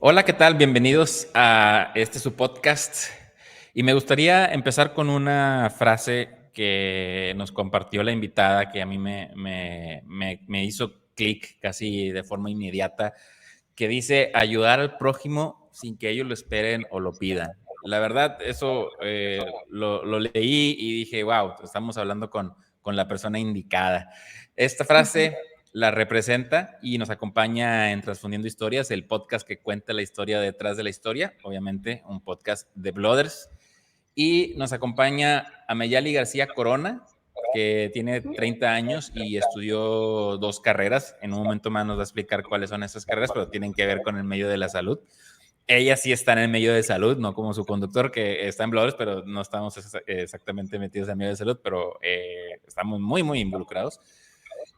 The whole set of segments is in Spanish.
Hola, ¿qué tal? Bienvenidos a su podcast. Y me gustaría empezar con una frase que nos compartió la invitada, que a mí me hizo clic casi de forma inmediata, que dice ayudar al prójimo sin que ellos lo esperen o lo pidan. La verdad, eso lo leí y dije, wow, estamos hablando con la persona indicada. Esta frase la representa y nos acompaña en Transfundiendo Historias, el podcast que cuenta la historia detrás de la historia, obviamente un podcast de Blooders. Y nos acompaña Ameyali García Corona, que tiene 30 años y estudió dos carreras. En un momento más nos va a explicar cuáles son esas carreras, pero tienen que ver con el medio de la salud. Ella sí está en el medio de salud, no como su conductor que está en Blooders, pero no estamos exactamente metidos en el medio de salud, pero estamos muy, muy involucrados.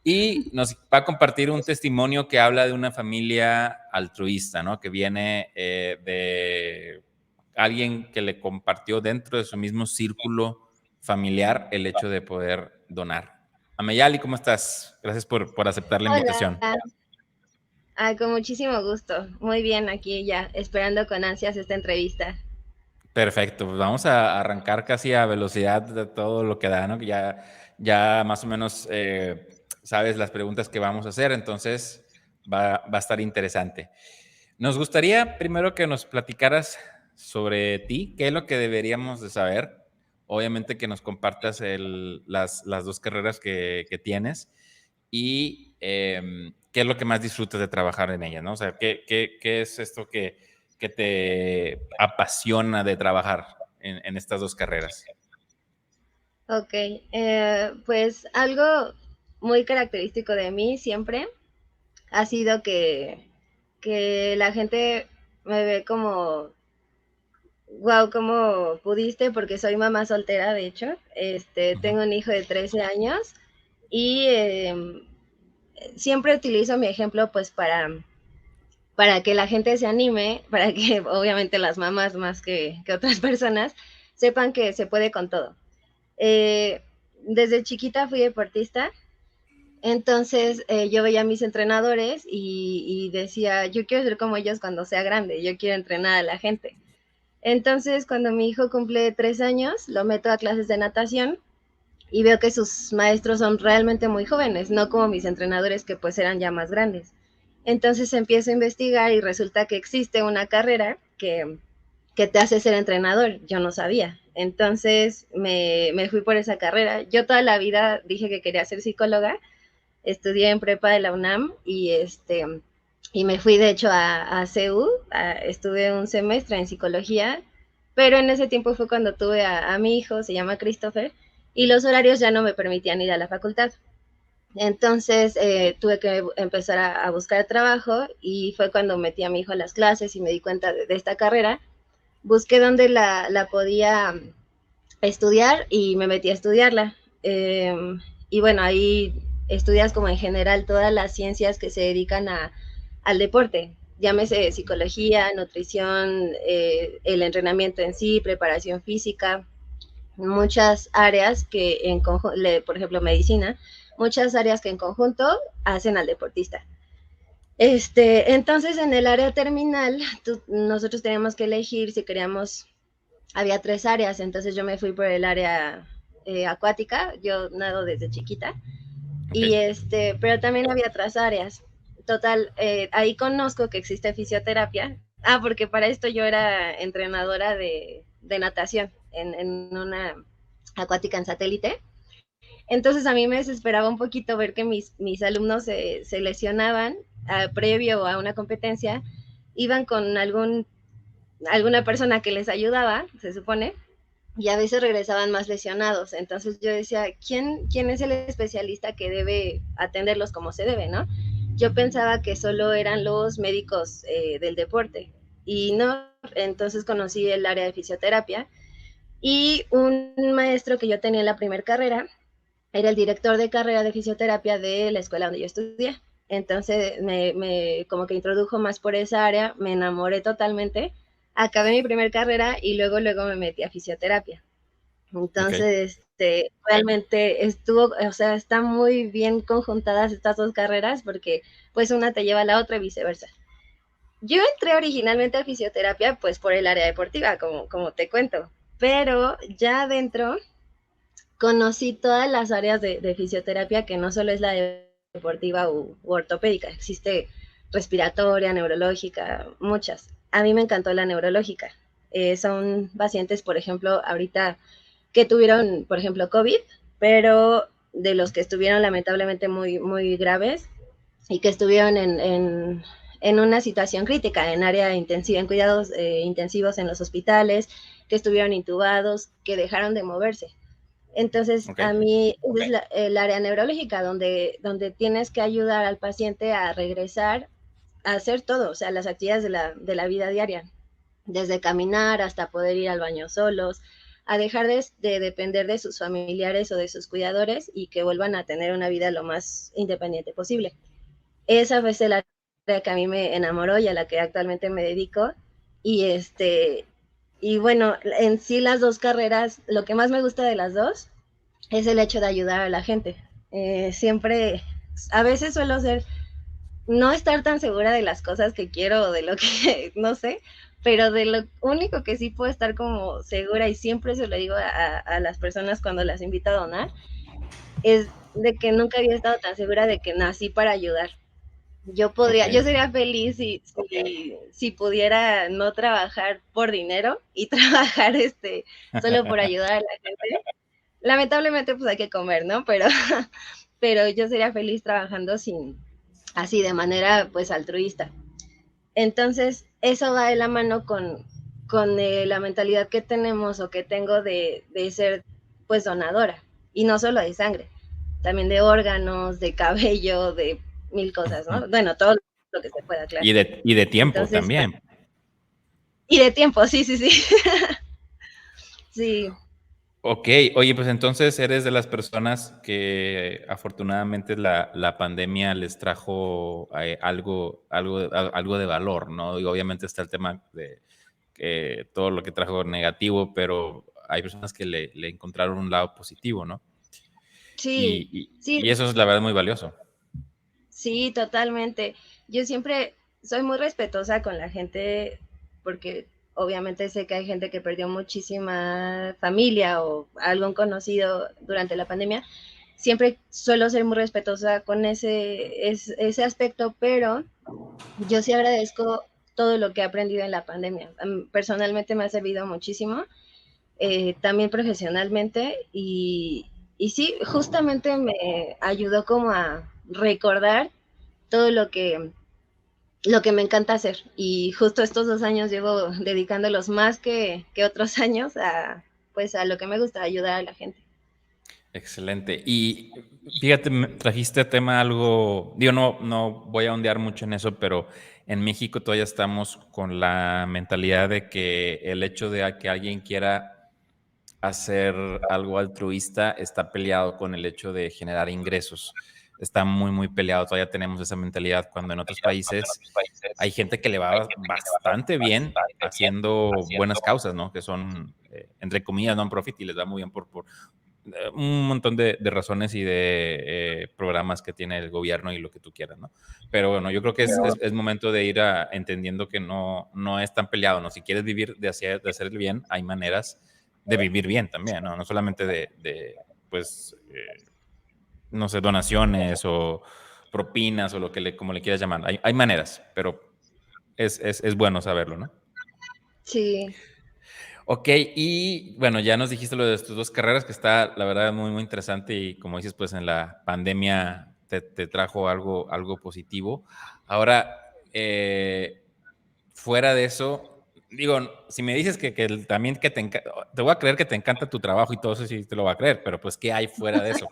Y nos va a compartir un testimonio que habla de una familia altruista, ¿no? Que viene de alguien que le compartió dentro de su mismo círculo familiar el hecho de poder donar. Ameyali, ¿cómo estás? Gracias por aceptar la invitación. Hola, con muchísimo gusto. Muy bien, aquí ya, esperando con ansias esta entrevista. Perfecto, pues vamos a arrancar casi a velocidad de todo lo que da, ¿no? Que ya más o menos sabes las preguntas que vamos a hacer, entonces va a estar interesante. Nos gustaría primero que nos platicaras sobre ti, qué es lo que deberíamos de saber. Obviamente que nos compartas las dos carreras que tienes y qué es lo que más disfrutas de trabajar en ellas, ¿no? O sea, qué es esto que te apasiona de trabajar en estas dos carreras? Ok, pues algo muy característico de mí siempre ha sido que la gente me ve como, wow, ¿cómo pudiste? Porque soy mamá soltera, de hecho. Ujú. Tengo un hijo de 13 años y siempre utilizo mi ejemplo pues para que la gente se anime, para que obviamente las mamás más que otras personas sepan que se puede con todo. Eh, Desde chiquita fui deportista, entonces yo veía a mis entrenadores y decía, yo quiero ser como ellos cuando sea grande, yo quiero entrenar a la gente. Entonces cuando mi hijo cumple 3 años, lo meto a clases de natación y veo que sus maestros son realmente muy jóvenes, no como mis entrenadores que pues eran ya más grandes. Entonces empiezo a investigar y resulta que existe una carrera que te hace ser entrenador, yo no sabía. Entonces me fui por esa carrera. Yo toda la vida dije que quería ser psicóloga, estudié en prepa de la UNAM y me fui de hecho a CEU, estuve un semestre en psicología, pero en ese tiempo fue cuando tuve a mi hijo, se llama Christopher, y los horarios ya no me permitían ir a la facultad. Entonces tuve que empezar a buscar trabajo y fue cuando metí a mi hijo a las clases y me di cuenta de esta carrera. Busqué dónde la podía estudiar y me metí a estudiarla. Eh, y bueno, ahí estudias como en general todas las ciencias que se dedican al deporte, llámese psicología, nutrición, el entrenamiento en sí, preparación física, muchas áreas que en conjunto, por ejemplo, medicina, muchas áreas que en conjunto hacen al deportista. Entonces en el área terminal, nosotros teníamos que elegir si queríamos, había tres áreas, entonces yo me fui por el área acuática, yo nado desde chiquita, Ok. pero también había otras áreas. Total, ahí conozco que existe fisioterapia. Porque para esto yo era entrenadora de natación en una acuática en satélite. Entonces a mí me desesperaba un poquito ver que mis alumnos se lesionaban previo a una competencia, iban con alguna persona que les ayudaba, se supone, y a veces regresaban más lesionados. Entonces yo decía, ¿quién es el especialista que debe atenderlos como se debe, no? Yo pensaba que solo eran los médicos del deporte y no, entonces conocí el área de fisioterapia y un maestro que yo tenía en la primera carrera era el director de carrera de fisioterapia de la escuela donde yo estudié. Entonces como que introdujo más por esa área, me enamoré totalmente, acabé mi primera carrera y luego me metí a fisioterapia. Ok. Entonces, realmente estuvo, o sea, están muy bien conjuntadas estas dos carreras porque pues una te lleva a la otra y viceversa. yo entré originalmente a fisioterapia pues por el área deportiva, como te cuento, pero ya adentro conocí todas las áreas de fisioterapia, que no solo es la deportiva u ortopédica, existe respiratoria, neurológica, muchas. A mí me encantó la neurológica. Son pacientes, por ejemplo, ahorita que tuvieron, por ejemplo, COVID, pero de los que estuvieron lamentablemente muy graves y que estuvieron en una situación crítica, en área intensiva, en cuidados intensivos en los hospitales, que estuvieron intubados, que dejaron de moverse. Entonces, Ok. a mí es el área neurológica donde tienes que ayudar al paciente a regresar a hacer todo, o sea, las actividades de la vida diaria, desde caminar hasta poder ir al baño solos, a dejar de depender de sus familiares o de sus cuidadores y que vuelvan a tener una vida lo más independiente posible. Esa fue el área que a mí me enamoró y a la que actualmente me dedico. Y y bueno, en sí las dos carreras, lo que más me gusta de las dos es el hecho de ayudar a la gente. Siempre, a veces suelo ser, no estar tan segura de las cosas que quiero o de lo que, no sé, pero de lo único que sí puedo estar como segura, y siempre se lo digo a las personas cuando las invito a donar, es de que nunca había estado tan segura de que nací para ayudar. Ok. Yo sería feliz si pudiera no trabajar por dinero y trabajar solo por ayudar a la gente. Lamentablemente pues hay que comer, ¿no? Pero yo sería feliz trabajando así de manera pues altruista. Entonces, eso va de la mano con la mentalidad que tenemos o que tengo de ser pues donadora. Y no solo de sangre, también de órganos, de cabello, de mil cosas, ¿no? Bueno, todo lo que se pueda, claro. Y de tiempo Entonces, pues, también. y de tiempo, sí, sí, sí. Sí, Ok, oye, pues entonces eres de las personas que afortunadamente la pandemia les trajo algo de valor, ¿no? Y obviamente está el tema de que todo lo que trajo negativo, pero hay personas que le encontraron un lado positivo, ¿no? sí, sí, Y eso es la verdad muy valioso. sí, totalmente. Yo siempre soy muy respetuosa con la gente porque obviamente sé que hay gente que perdió muchísima familia o algún conocido durante la pandemia. Siempre suelo ser muy respetuosa con ese aspecto, pero yo sí agradezco todo lo que he aprendido en la pandemia. Personalmente me ha servido muchísimo, también profesionalmente, y sí, justamente me ayudó como a recordar todo lo que me encanta hacer. Y justo estos 2 años llevo dedicándolos más que otros años pues a lo que me gusta, ayudar a la gente. Excelente. Y fíjate, trajiste tema algo, digo, no voy a ondear mucho en eso, pero en México todavía estamos con la mentalidad de que el hecho de que alguien quiera hacer algo altruista está peleado con el hecho de generar ingresos. Está muy peleado. Todavía tenemos esa mentalidad cuando en otros países hay gente que le va bastante bien haciendo buenas causas, ¿no? Que son, entre comillas, non-profit y les va muy bien por un montón de razones y de programas que tiene el gobierno y lo que tú quieras, ¿no? Pero bueno, yo creo que es momento de ir entendiendo que no es tan peleado, ¿no? Si quieres vivir de hacer el bien, hay maneras de vivir bien también, ¿no? No solamente pues, no sé, donaciones o propinas o como le quieras llamar. Hay maneras, pero es bueno saberlo, ¿no? Sí, Ok, y bueno, ya nos dijiste lo de tus dos carreras, que está, la verdad, muy interesante y como dices, pues en la pandemia te trajo algo positivo. Ahora, fuera de eso, digo, si me dices también que te voy a creer que te encanta tu trabajo y todo eso, sí te lo voy a creer, pero pues, ¿qué hay fuera de eso?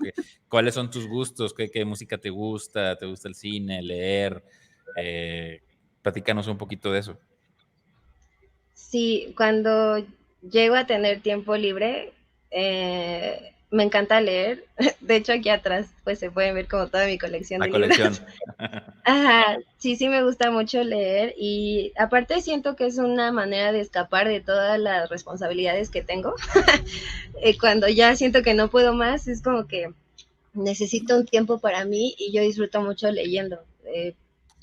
¿Cuáles son tus gustos? ¿Qué música te gusta? ¿Te gusta el cine, leer? Eh, Platícanos un poquito de eso. sí, cuando llego a tener tiempo libre, me encanta leer. De hecho, aquí atrás pues se puede ver como toda mi colección La de libros. colección. Ajá, sí, sí me gusta mucho leer, y aparte siento que es una manera de escapar de todas las responsabilidades que tengo. Cuando ya siento que no puedo más, es como que necesito un tiempo para mí y yo disfruto mucho leyendo.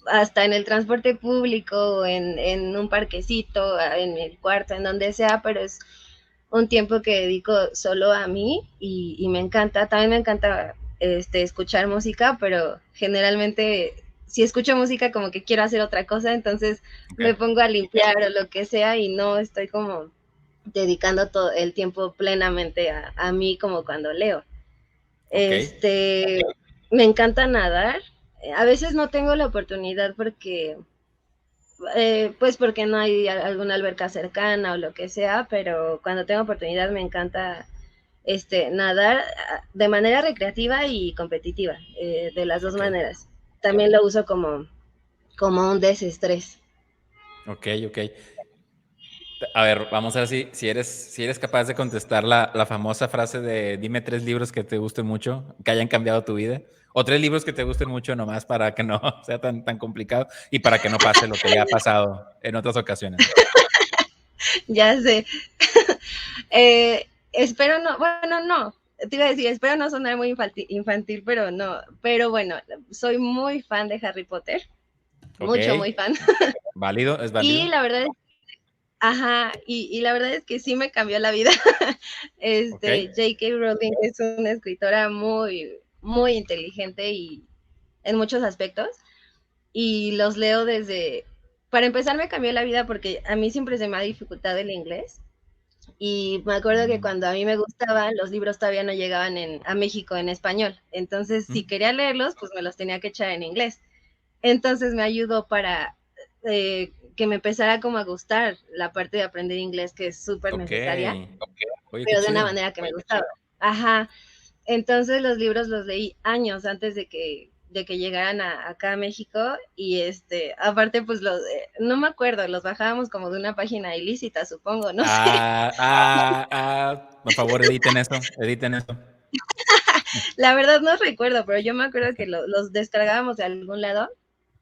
hasta en el transporte público, en un parquecito, en el cuarto, en donde sea, pero es un tiempo que dedico solo a mí y me encanta. También me encanta escuchar música, pero generalmente si escucho música como que quiero hacer otra cosa, entonces me Ok, pongo a limpiar o lo que sea y no estoy como dedicando todo el tiempo plenamente a mí como cuando leo. ok, Me encanta nadar. A veces no tengo la oportunidad porque pues porque no hay alguna alberca cercana o lo que sea, pero cuando tengo oportunidad me encanta nadar de manera recreativa y competitiva, de las dos ok, maneras. También lo uso como un desestrés. ok, ok. A ver, vamos a ver si eres capaz de contestar la famosa frase de dime 3 libros que te gusten mucho, que hayan cambiado tu vida. O 3 libros que te gusten mucho nomás para que no sea tan complicado y para que no pase lo que ya ha pasado en otras ocasiones. Ya sé. Espero no, bueno, no, te iba a decir, espero no sonar muy infantil, pero no, pero bueno, soy muy fan de Harry Potter, Ok, mucho, muy fan. válido, es Y válido. la verdad es, ajá, y la verdad es que sí me cambió la vida. Ok, J.K. Rowling es una escritora muy, muy inteligente y en muchos aspectos. Y los leo desde, para empezar me cambió la vida porque a mí siempre se me ha dificultado el inglés. Y me acuerdo que mm, cuando a mí me gustaban, los libros todavía no llegaban a México en español. Entonces, si mm, quería leerlos, pues me los tenía que echar en inglés. Entonces me ayudó para que me empezara como a gustar la parte de aprender inglés, que es súper ok. necesaria, Oye, qué pero de una chido. manera que me gustaba. Ajá. Entonces los libros los leí años antes de que llegaran acá a México y aparte pues no me acuerdo, los bajábamos como de una página ilícita, supongo, no sé. Por favor, editen eso, editen eso. La verdad no recuerdo, pero yo me acuerdo que los descargábamos de algún lado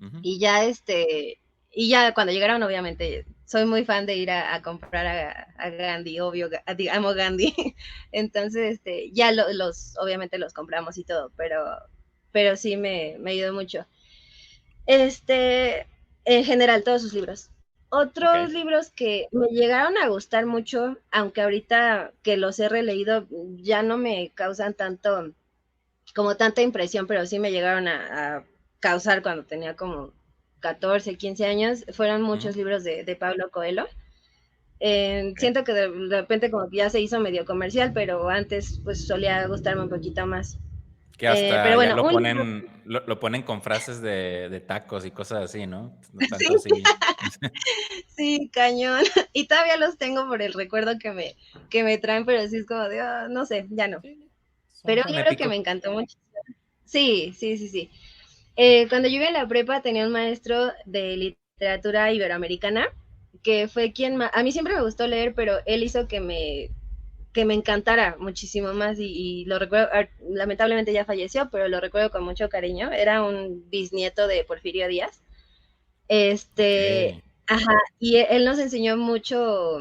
Ujú. y ya cuando llegaron, obviamente, soy muy fan de ir a comprar a Gandhi, obvio, amo Gandhi. Entonces, ya obviamente los compramos y todo, pero sí me ayudó mucho. Este, en general, todos sus libros. Ok. Otros libros que me llegaron a gustar mucho, aunque ahorita que los he releído ya no me causan como tanta impresión, pero sí me llegaron a causar cuando tenía como 14, 15 años, fueron Ujú. muchos libros de Pablo Coelho. Ok. Siento que de repente como que ya se hizo medio comercial, pero antes pues solía gustarme un poquito más. Que Pero hasta ya bueno, lo un libro, ponen, lo ponen con frases de tacos y cosas así, ¿no? Tanto sí, así. sí, cañón. Y todavía los tengo por el recuerdo que me traen, pero sí es como de, no sé, ya no. Sí, Pero un son libro que me épicos. encantó mucho. Sí, sí, sí, sí. Cuando yo iba en la prepa tenía un maestro de literatura iberoamericana que fue a mí siempre me gustó leer, pero él hizo que me encantara muchísimo más y lo recuerdo, lamentablemente ya falleció, pero lo recuerdo con mucho cariño. Era un bisnieto de Porfirio Díaz. Ok. Ajá, y él nos enseñó mucho,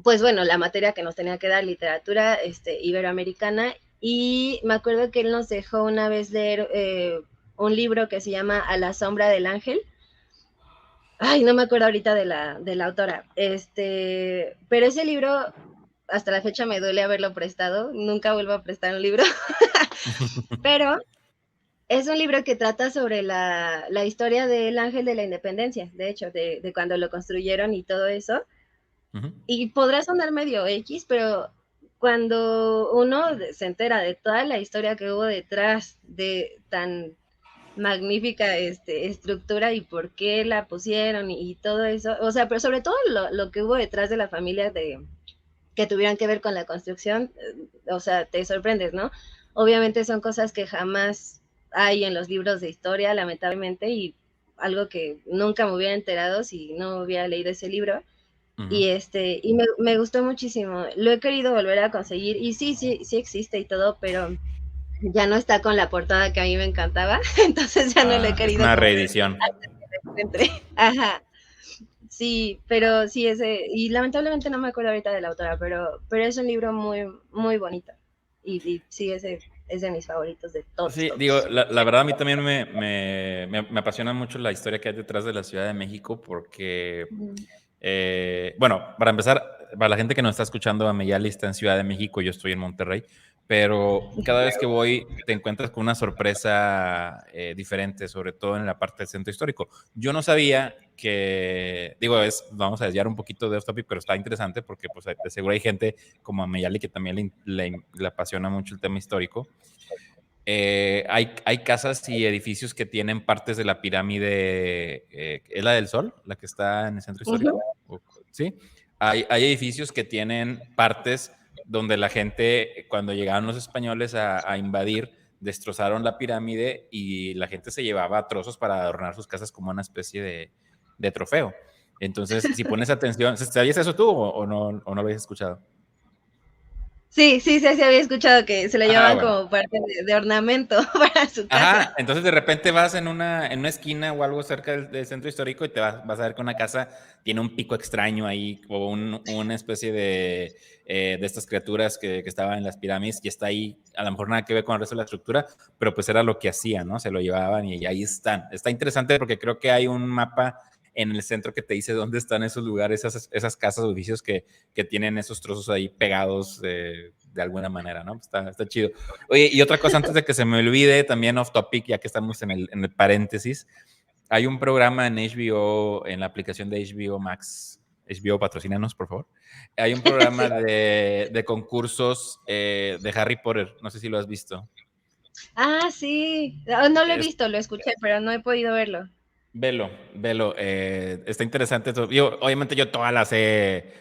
pues bueno, la materia que nos tenía que dar, literatura iberoamericana, y me acuerdo que él nos dejó una vez leer un libro que se llama A la sombra del ángel. Ay, no me acuerdo ahorita de la autora. Pero ese libro, hasta la fecha me duele haberlo prestado. Nunca vuelvo a prestar un libro. Pero es un libro que trata sobre la historia del ángel de la independencia, de hecho, de cuando lo construyeron y todo eso. Ujú. Y podrá sonar medio X, pero cuando uno se entera de toda la historia que hubo detrás de tan magnífica estructura y por qué la pusieron y todo eso, o sea, pero sobre todo lo que hubo detrás de la familia que tuvieran que ver con la construcción, o sea, te sorprendes, ¿no? Obviamente son cosas que jamás hay en los libros de historia, lamentablemente, y algo que nunca me hubiera enterado si no hubiera leído ese libro. Ujú. Y me gustó muchísimo. Lo he querido volver a conseguir y sí, sí, sí existe y todo, pero ya no está con la portada que a mí me encantaba, entonces ya no lo he Es querido una como reedición. encontré. Ajá, sí, pero sí y lamentablemente no me acuerdo ahorita de la autora, pero es un libro muy, muy bonito. Y sí, ese. es de mis favoritos de todos, Sí, digo, todos. la verdad a mí también me apasiona mucho la historia que hay detrás de la Ciudad de México porque, Ujú. bueno, para empezar, para la gente que nos está escuchando, Ameyali está en Ciudad de México, yo estoy en Monterrey, pero cada vez que voy te encuentras con una sorpresa diferente, sobre todo en la parte del centro histórico. Yo no sabía que, digo, vamos a desviar un poquito de off topic, pero está interesante porque pues de seguro hay gente como Ameyali que también le apasiona mucho el tema histórico. Hay casas y edificios que tienen partes de la pirámide, ¿es la del Sol, la que está en el centro histórico? Ujú. ¿Sí? Hay edificios que tienen partes donde la gente, cuando llegaron los españoles a invadir, destrozaron la pirámide y la gente se llevaba trozos para adornar sus casas como una especie de trofeo. Entonces, si pones atención, ¿sabías eso tú o no lo habías escuchado? Sí, sí, sí, sí había escuchado que se le Ah, llevaban bueno. como parte de ornamento para su casa. Ajá, entonces de repente vas en una esquina o algo cerca del centro histórico y vas a ver que una casa tiene un pico extraño ahí o una especie de estas criaturas que estaban en las pirámides y está ahí, a lo mejor nada que ver con el resto de la estructura, pero pues era lo que hacían, ¿no? Se lo llevaban y ahí están. Está interesante porque creo que hay un mapa en el centro que te dice dónde están esos lugares, esas casas o edificios que tienen esos trozos ahí pegados de alguna manera, ¿no? Está chido. Oye, y otra cosa antes de que se me olvide, también off topic, ya que estamos en el paréntesis, hay un programa en HBO, en la aplicación de HBO Max, HBO patrocínanos, por favor. Hay un programa Sí. de concursos de Harry Potter, no sé si lo has visto. Ah, sí. No lo he Es, visto, lo escuché, pero no he podido verlo. Velo, está interesante. Obviamente yo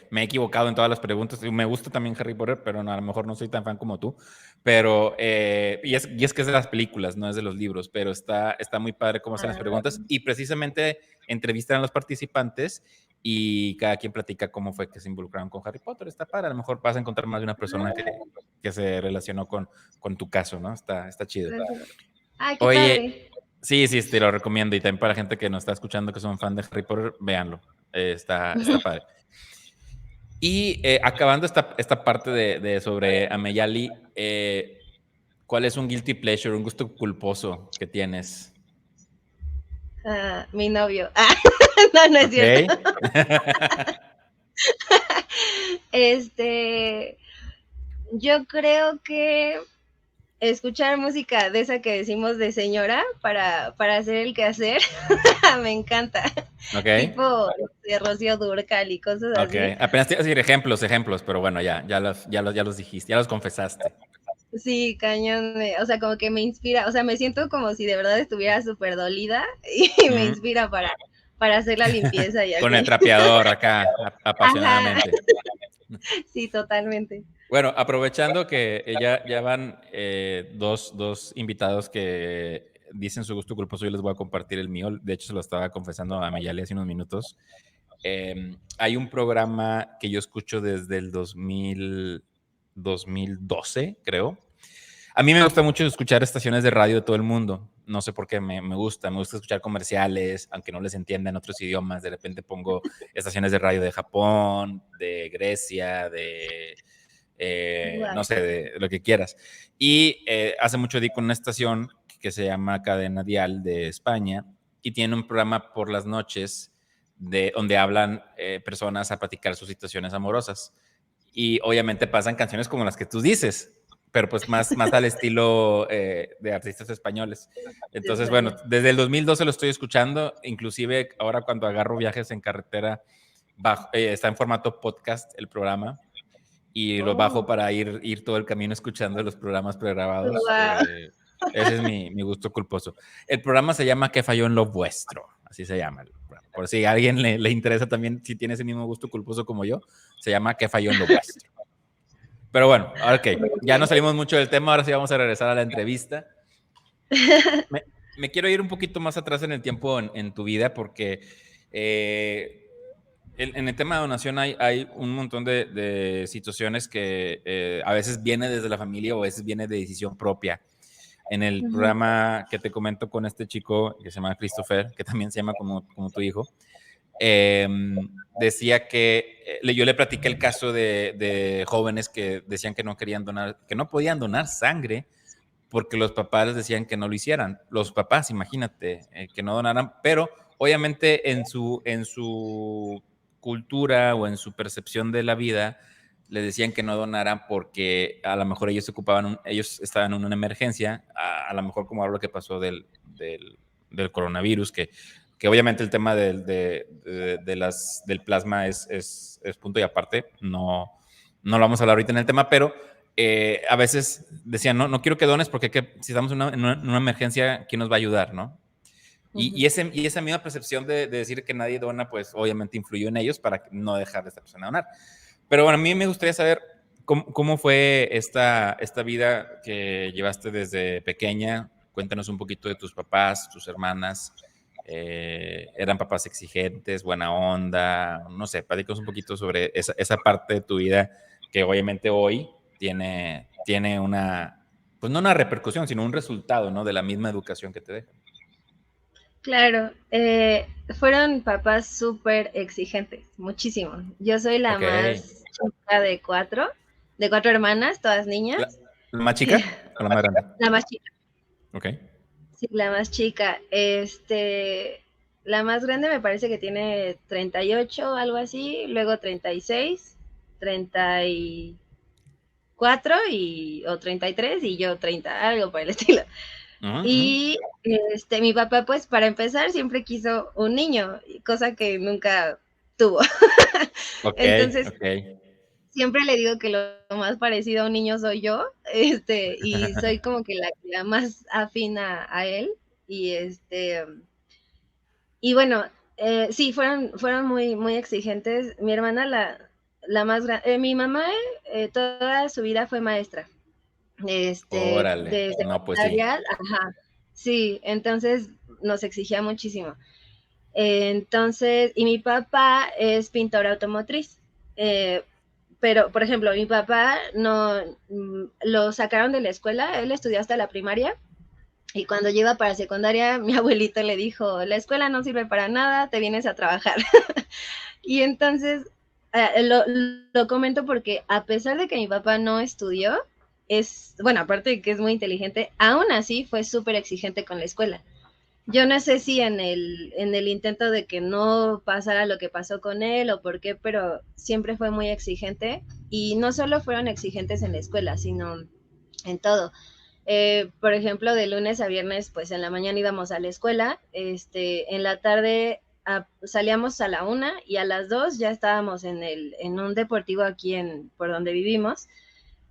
me he equivocado en todas las preguntas. Me gusta también Harry Potter, pero no, a lo mejor no soy tan fan como tú. Pero, y es que es de las películas, no es de los libros, pero está muy padre cómo hacen las Ah, preguntas. Y precisamente entrevistan a los participantes y cada quien platica cómo fue que se involucraron con Harry Potter. Está padre, a lo mejor vas a encontrar más de una persona que se relacionó con tu caso, ¿no? Está chido. ay, qué Oye, padre. sí, sí, te lo recomiendo. Y también para la gente que nos está escuchando que son fan de Harry Potter, véanlo. Está padre. Y acabando esta parte de sobre Ameyali, ¿cuál es un guilty pleasure, un gusto culposo que tienes? Ah, mi novio. Ah, no, no es Ok. cierto. Este, yo creo que escuchar música de esa que decimos de señora para hacer el quehacer, me encanta. Ok. Tipo de Rocío Dúrcal y cosas Ok. así. Apenas te iba a decir ejemplos, pero bueno, ya los dijiste, ya los confesaste. Sí, cañón, o sea, como que me inspira, o sea, me siento como si de verdad estuviera súper dolida y me Ujú. inspira para hacer la limpieza y Con el así. trapeador acá, Ajá, apasionadamente. sí, totalmente. Bueno, aprovechando que ya van dos invitados que dicen su gusto culposo, yo les voy a compartir el mío. De hecho, se lo estaba confesando a Mayali hace unos minutos. Hay un programa que yo escucho desde el 2012, creo. A mí me gusta mucho escuchar estaciones de radio de todo el mundo. No sé por qué me gusta escuchar comerciales, aunque no les entienda en otros idiomas. De repente pongo estaciones de radio de Japón, de Grecia, no Igual. sé, de lo que quieras. Y hace mucho di con una estación que se llama Cadena Dial de España y tiene un programa por las noches donde hablan personas a platicar sus situaciones amorosas. Y obviamente pasan canciones como las que tú dices, pero pues más al estilo de artistas españoles. De Entonces, bueno, España. desde el 2012 lo estoy escuchando, inclusive ahora cuando agarro viajes en carretera, está en formato podcast el programa y los bajo Oh, para ir todo el camino escuchando los programas pregrabados. wow. Ese es mi gusto culposo. El programa se llama ¿Qué falló en lo vuestro? Así se llama el programa. Por si a alguien le interesa también, si tiene ese mismo gusto culposo como yo, se llama ¿Qué falló en lo vuestro? Pero bueno, ok, ya no salimos mucho del tema, ahora sí vamos a regresar a la entrevista. Me, me quiero ir un poquito más atrás en el tiempo en tu vida porque en el tema de donación hay un montón de situaciones que a veces viene desde la familia o a veces viene de decisión propia. En el Ujú. programa que te comento con este chico que se llama Christopher, que también se llama como tu hijo, decía que yo le platiqué el caso de jóvenes que decían que no querían donar, que no podían donar sangre porque los papás les decían que no lo hicieran. Los papás, imagínate, que no donaran, pero obviamente en su cultura o en su percepción de la vida, les decían que no donaran porque a lo mejor ellos se ocupaban, ellos estaban en una emergencia, a lo mejor como ahora lo que pasó del coronavirus, que obviamente el tema del plasma es punto y aparte, no lo vamos a hablar ahorita en el tema, pero a veces decían, no quiero que dones porque si estamos en una emergencia, ¿quién nos va a ayudar, no? Y esa misma percepción de decir que nadie dona, pues obviamente influyó en ellos para no dejar de esta persona donar. Pero bueno, a mí me gustaría saber cómo fue esta vida que llevaste desde pequeña. Cuéntanos un poquito de tus papás, tus hermanas. ¿Eran papás exigentes, buena onda? No sé, platícanos un poquito sobre esa parte de tu vida que obviamente hoy tiene una, pues no una repercusión, sino un resultado, ¿no? De la misma educación que te dejan. Claro, fueron papás súper exigentes, muchísimo. Yo soy la Ok. más chica de cuatro hermanas, todas ¿La, niñas. la más chica o la más grande? La más chica, Ok. sí, la más chica. La más grande me parece que tiene 38, algo así, luego 36, 34 o 33 y yo 30, algo por el estilo. Y mi papá, pues para empezar, siempre quiso un niño, cosa que nunca tuvo. Ok, Entonces, ok. siempre le digo que lo más parecido a un niño soy yo, y soy como que la más afina a él. Y y bueno, sí, fueron muy, muy exigentes. Mi hermana, la más grande, mi mamá toda su vida fue maestra, Órale. de No, pues sí. secundaria, ajá, sí, entonces nos exigía muchísimo. Entonces, y mi papá es pintor automotriz. Eh, pero, por ejemplo, mi papá no lo sacaron de la escuela, él estudió hasta la primaria y cuando llega para secundaria, mi abuelito le dijo, la escuela no sirve para nada, te vienes a trabajar. Y entonces, lo comento porque a pesar de que mi papá no estudió, bueno, aparte de que es muy inteligente, aún así fue súper exigente con la escuela. Yo no sé si en el intento de que no pasara lo que pasó con él o por qué, pero siempre fue muy exigente y no solo fueron exigentes en la escuela, sino en todo. Por ejemplo, de lunes a viernes, pues en la mañana íbamos a la escuela, en la tarde salíamos a la 1 y a las 2 ya estábamos en un deportivo aquí por donde vivimos,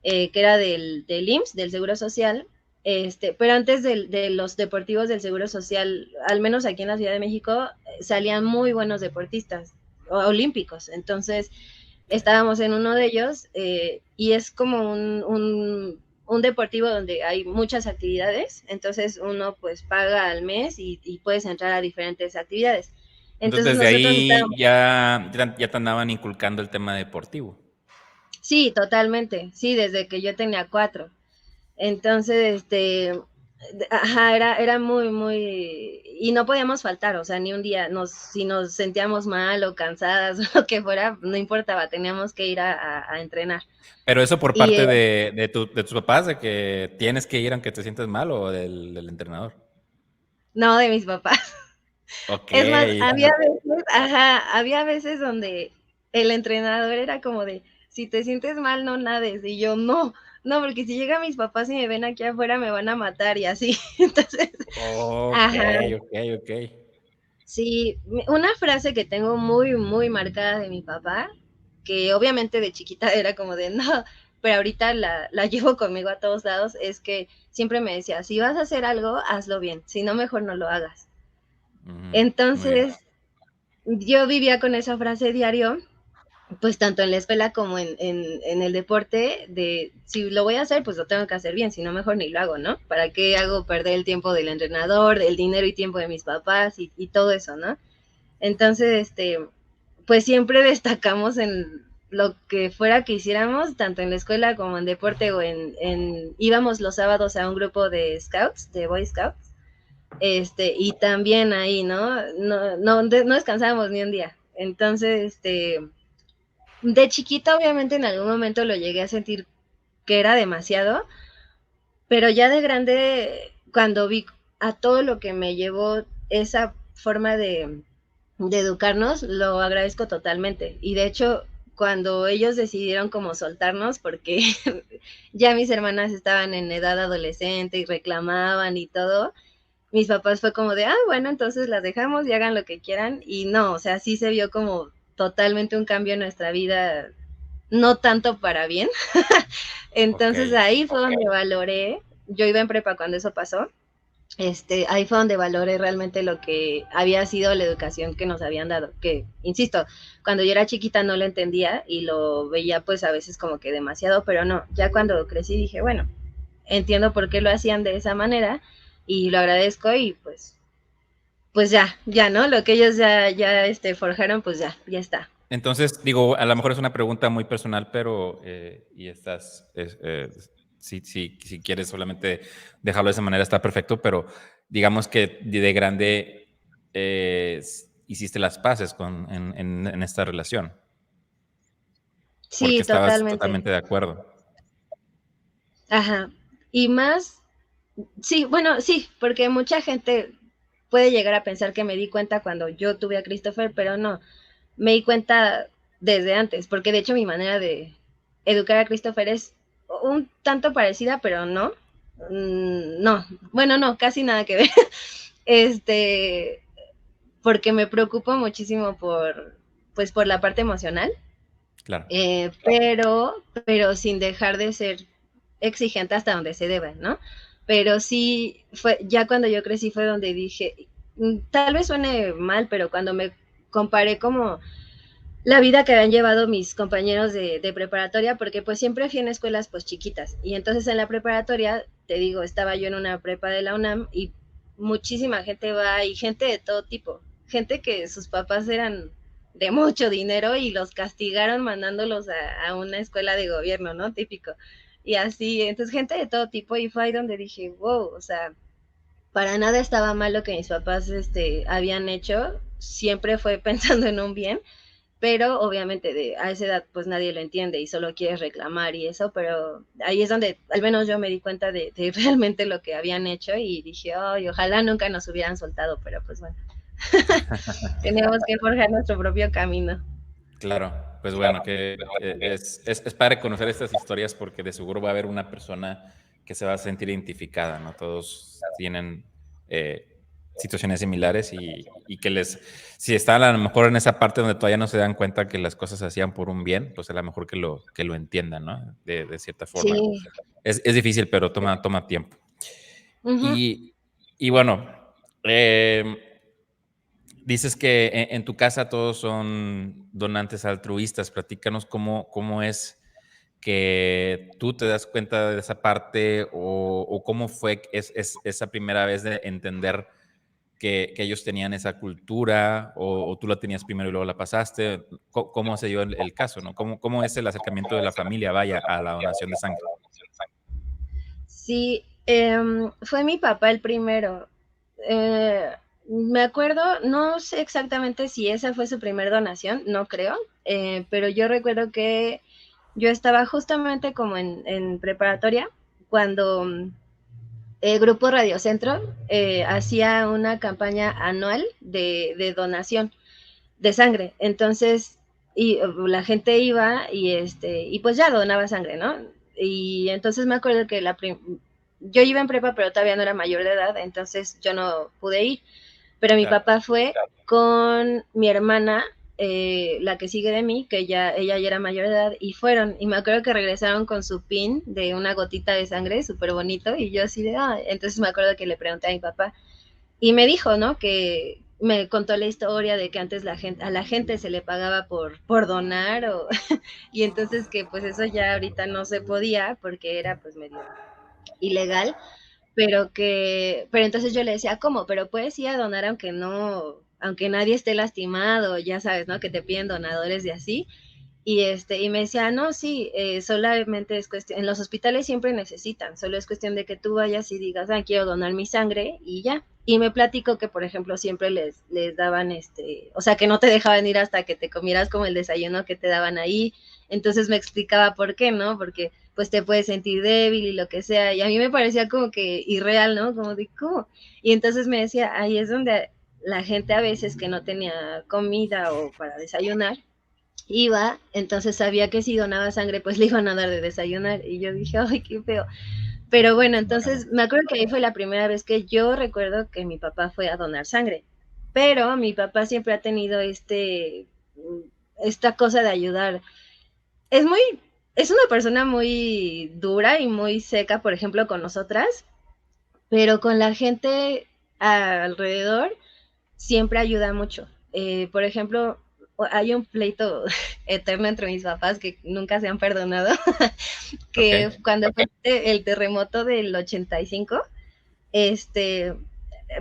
que era del IMSS, del Seguro Social. Pero antes de los deportivos del Seguro Social, al menos aquí en la Ciudad de México, salían muy buenos deportistas olímpicos. Entonces, estábamos en uno de ellos y es como un deportivo donde hay muchas actividades. Entonces, uno pues paga al mes y puedes entrar a diferentes actividades. Entonces Entonces, desde nosotros ahí estábamos. ya te andaban inculcando el tema deportivo. Sí, totalmente. Sí, desde que yo tenía 4. Entonces, ajá, era muy, muy, y no podíamos faltar, o sea, ni un día, si nos sentíamos mal o cansadas o lo que fuera, no importaba, teníamos que ir a entrenar. Pero eso por Y parte de tus papás, de que tienes que ir aunque te sientas mal, o del entrenador. no de mis papás. Ok. Es más, había veces donde el entrenador era como de, si te sientes mal, no nades, y yo, no, porque si llegan mis papás y me ven aquí afuera me van a matar y así. Entonces, Ok, ajá. ok, ok. Sí, una frase que tengo muy, muy marcada de mi papá, que obviamente de chiquita era como de no, pero ahorita la llevo conmigo a todos lados, es que siempre me decía, si vas a hacer algo, hazlo bien, si no, mejor no lo hagas. Muy bien. Entonces, yo vivía con esa frase diario, pues tanto en la escuela como en el deporte, de si lo voy a hacer, pues lo tengo que hacer bien, si no, mejor ni lo hago, ¿no? ¿Para qué hago perder el tiempo del entrenador, el dinero y tiempo de mis papás y todo eso, ¿no? Entonces, pues siempre destacamos en lo que fuera que hiciéramos, tanto en la escuela como en deporte o íbamos los sábados a un grupo de scouts, de Boy Scouts, y también ahí, ¿no? No descansábamos ni un día. Entonces, de chiquita obviamente en algún momento lo llegué a sentir que era demasiado, Pero ya de grande, cuando vi a todo lo que me llevó esa forma de educarnos, lo agradezco totalmente. Y de hecho, cuando ellos decidieron como soltarnos, porque ya mis hermanas estaban en edad adolescente y reclamaban y todo, mis papás fue como de, ah, bueno, entonces las dejamos y hagan lo que quieran. Y no, o sea, sí se vio como totalmente un cambio en nuestra vida, no tanto para bien. Ok, Entonces ahí fue donde valoré, yo iba en prepa cuando eso pasó, ahí fue donde valoré realmente lo que había sido la educación que nos habían dado, que, insisto, cuando yo era chiquita no lo entendía y lo veía pues a veces como que demasiado, pero no, ya cuando crecí dije, bueno, entiendo por qué lo hacían de esa manera y lo agradezco y pues ya, ¿no? Lo que ellos ya forjaron, pues ya está. entonces, digo, a lo mejor es una pregunta muy personal, pero, y estás, si quieres solamente dejarlo de esa manera, está perfecto, pero digamos que de grande hiciste las paces en esta relación, porque Sí, estabas totalmente. totalmente de acuerdo. Ajá. Y más, sí, bueno, sí, porque mucha gente puede llegar a pensar que me di cuenta cuando yo tuve a Christopher, pero no, me di cuenta desde antes, porque de hecho mi manera de educar a Christopher es un tanto parecida, pero no. No, bueno, no, casi nada que ver. Este, porque me preocupo muchísimo pues por la parte emocional, Claro. pero sin dejar de ser exigente hasta donde se debe, ¿no? Pero sí, ya cuando yo crecí fue donde dije, tal vez suene mal, pero cuando me comparé como la vida que habían llevado mis compañeros de preparatoria, porque pues siempre fui en escuelas pues chiquitas, y entonces en la preparatoria, te digo, estaba yo en una prepa de la UNAM y muchísima gente va y gente de todo tipo, gente que sus papás eran de mucho dinero y los castigaron mandándolos a una escuela de gobierno, ¿no? Típico. Y así, entonces gente de todo tipo y fue ahí donde dije, wow, o sea, para nada estaba mal lo que mis papás habían hecho, siempre fue pensando en un bien, pero obviamente a esa edad pues nadie lo entiende y solo quieres reclamar y eso, pero ahí es donde al menos yo me di cuenta de realmente lo que habían hecho y dije, ay, ojalá nunca nos hubieran soltado, pero pues bueno, teníamos que forjar nuestro propio camino. Claro, pues bueno, que es padre conocer estas historias porque de seguro va a haber una persona que se va a sentir identificada, ¿no? Todos tienen situaciones similares y que si están a lo mejor en esa parte donde todavía no se dan cuenta que las cosas se hacían por un bien, pues a lo mejor que lo entiendan, ¿no? De cierta Sí. forma. Es difícil, pero toma tiempo. Uh-huh. Y bueno, eh, dices que en tu casa todos son donantes altruistas. Platícanos cómo es que tú te das cuenta de esa parte o cómo fue esa primera vez de entender que ellos tenían esa cultura o tú la tenías primero y luego la pasaste. ¿Cómo se dio el caso, no? ¿Cómo es el acercamiento de la familia, vaya, a la donación de sangre? Sí, fue mi papá el primero. Eh, Me acuerdo, no sé exactamente si esa fue su primer donación, no creo, pero yo recuerdo que yo estaba justamente como en preparatoria cuando el Grupo Radio Centro hacía una campaña anual de donación de sangre. Entonces, la gente iba y pues ya donaba sangre, ¿no? Y entonces me acuerdo que yo iba en prepa, pero todavía no era mayor de edad, entonces yo no pude ir. Pero mi Claro. papá fue con mi hermana, la que sigue de mí, que ella ya era mayor de edad, y fueron. Y me acuerdo que regresaron con su pin de una gotita de sangre, súper bonito, y yo así de, ah, entonces me acuerdo que le pregunté a mi papá, y me dijo, ¿no? Que me contó la historia de que antes a la gente se le pagaba por donar, y entonces que pues eso ya ahorita no se podía porque era pues medio ilegal, pero entonces yo le decía, ¿cómo? Pero puedes ir a donar aunque nadie esté lastimado, ya sabes, ¿no? Que te piden donadores y así. Y me decía, no, sí, solamente es cuestión, en los hospitales siempre necesitan, solo es cuestión de que tú vayas y digas, ah, quiero donar mi sangre y ya. Y me platico que, por ejemplo, siempre les daban, o sea, que no te dejaban ir hasta que te comieras como el desayuno que te daban ahí. Entonces me explicaba por qué, ¿no? Porque pues te puedes sentir débil y lo que sea. Y a mí me parecía como que irreal, ¿no? Como de, ¿cómo? Y entonces me decía, ahí es donde la gente a veces que no tenía comida o para desayunar, iba, entonces sabía que si donaba sangre, pues le iban a dar de desayunar. Y yo dije, ay, qué feo. Pero bueno, entonces me acuerdo que ahí fue la primera vez que yo recuerdo que mi papá fue a donar sangre. Pero mi papá siempre ha tenido esta cosa de ayudar. Es muy, es una persona muy dura y muy seca, por ejemplo, con nosotras, pero con la gente alrededor siempre ayuda mucho. Por ejemplo, hay un pleito eterno entre mis papás que nunca se han perdonado, Ok, que cuando fue el terremoto del 85, este,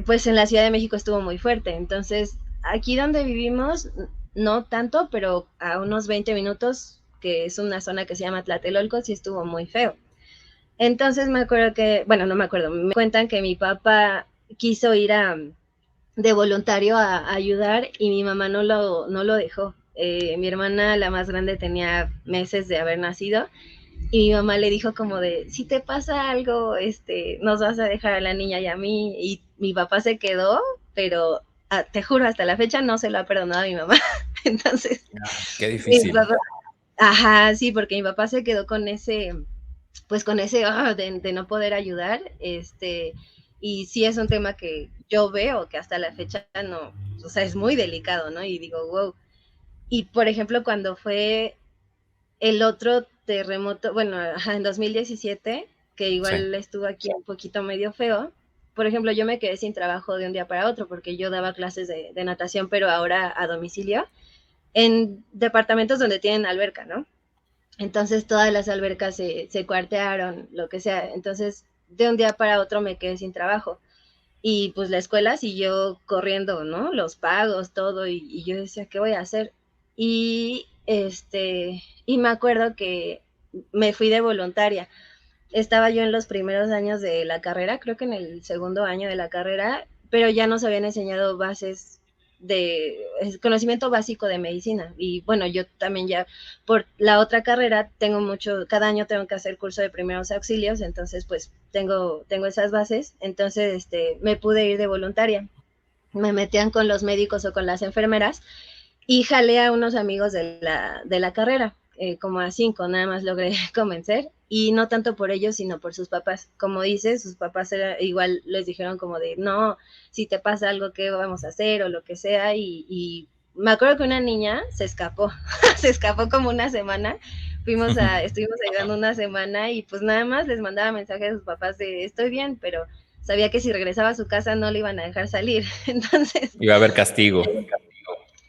pues en la Ciudad de México estuvo muy fuerte. Entonces, aquí donde vivimos, no tanto, pero a unos 20 minutos, que es una zona que se llama Tlatelolco, sí estuvo muy feo. Entonces me acuerdo que, bueno, no me acuerdo, me cuentan que mi papá quiso ir de voluntario a ayudar y mi mamá no lo dejó. Mi hermana, la más grande, tenía meses de haber nacido y mi mamá le dijo como de, si te pasa algo, nos vas a dejar a la niña y a mí. Y mi papá se quedó, pero te juro, hasta la fecha no se lo ha perdonado a mi mamá. Entonces, qué mi difícil. papá, ajá, sí, porque mi papá se quedó pues con ese de no poder ayudar, y sí es un tema que yo veo que hasta la fecha no, o sea, es muy delicado, ¿no? Y digo, wow. Y por ejemplo, cuando fue el otro terremoto, bueno, ajá, en 2017, que Sí, igual estuvo aquí un poquito medio feo, por ejemplo, yo me quedé sin trabajo de un día para otro porque yo daba clases de natación, pero ahora a domicilio, en departamentos donde tienen alberca, ¿no? Entonces todas las albercas se cuartearon, lo que sea. Entonces, de un día para otro me quedé sin trabajo. Y pues la escuela siguió corriendo, ¿no? Los pagos, todo, y yo decía, ¿qué voy a hacer? Y y me acuerdo que me fui de voluntaria. Estaba yo en los primeros años de la carrera, creo que en el segundo año de la carrera, pero ya nos habían enseñado bases de conocimiento básico de medicina. Y bueno, yo también ya por la otra carrera tengo mucho, cada año tengo que hacer curso de primeros auxilios, entonces pues tengo esas bases. Entonces me pude ir de voluntaria. Me metían con los médicos o con las enfermeras y jalé a unos amigos de la carrera, como a 5, nada más logré convencer, y no tanto por ellos, sino por sus papás. Como dice, sus papás igual les dijeron como de, no, si te pasa algo, ¿qué vamos a hacer? O lo que sea, y me acuerdo que una niña se escapó, se escapó como una semana, estuvimos ayudando una semana, y pues nada más les mandaba mensajes a sus papás de, estoy bien, pero sabía que si regresaba a su casa no le iban a dejar salir, entonces iba a haber castigo.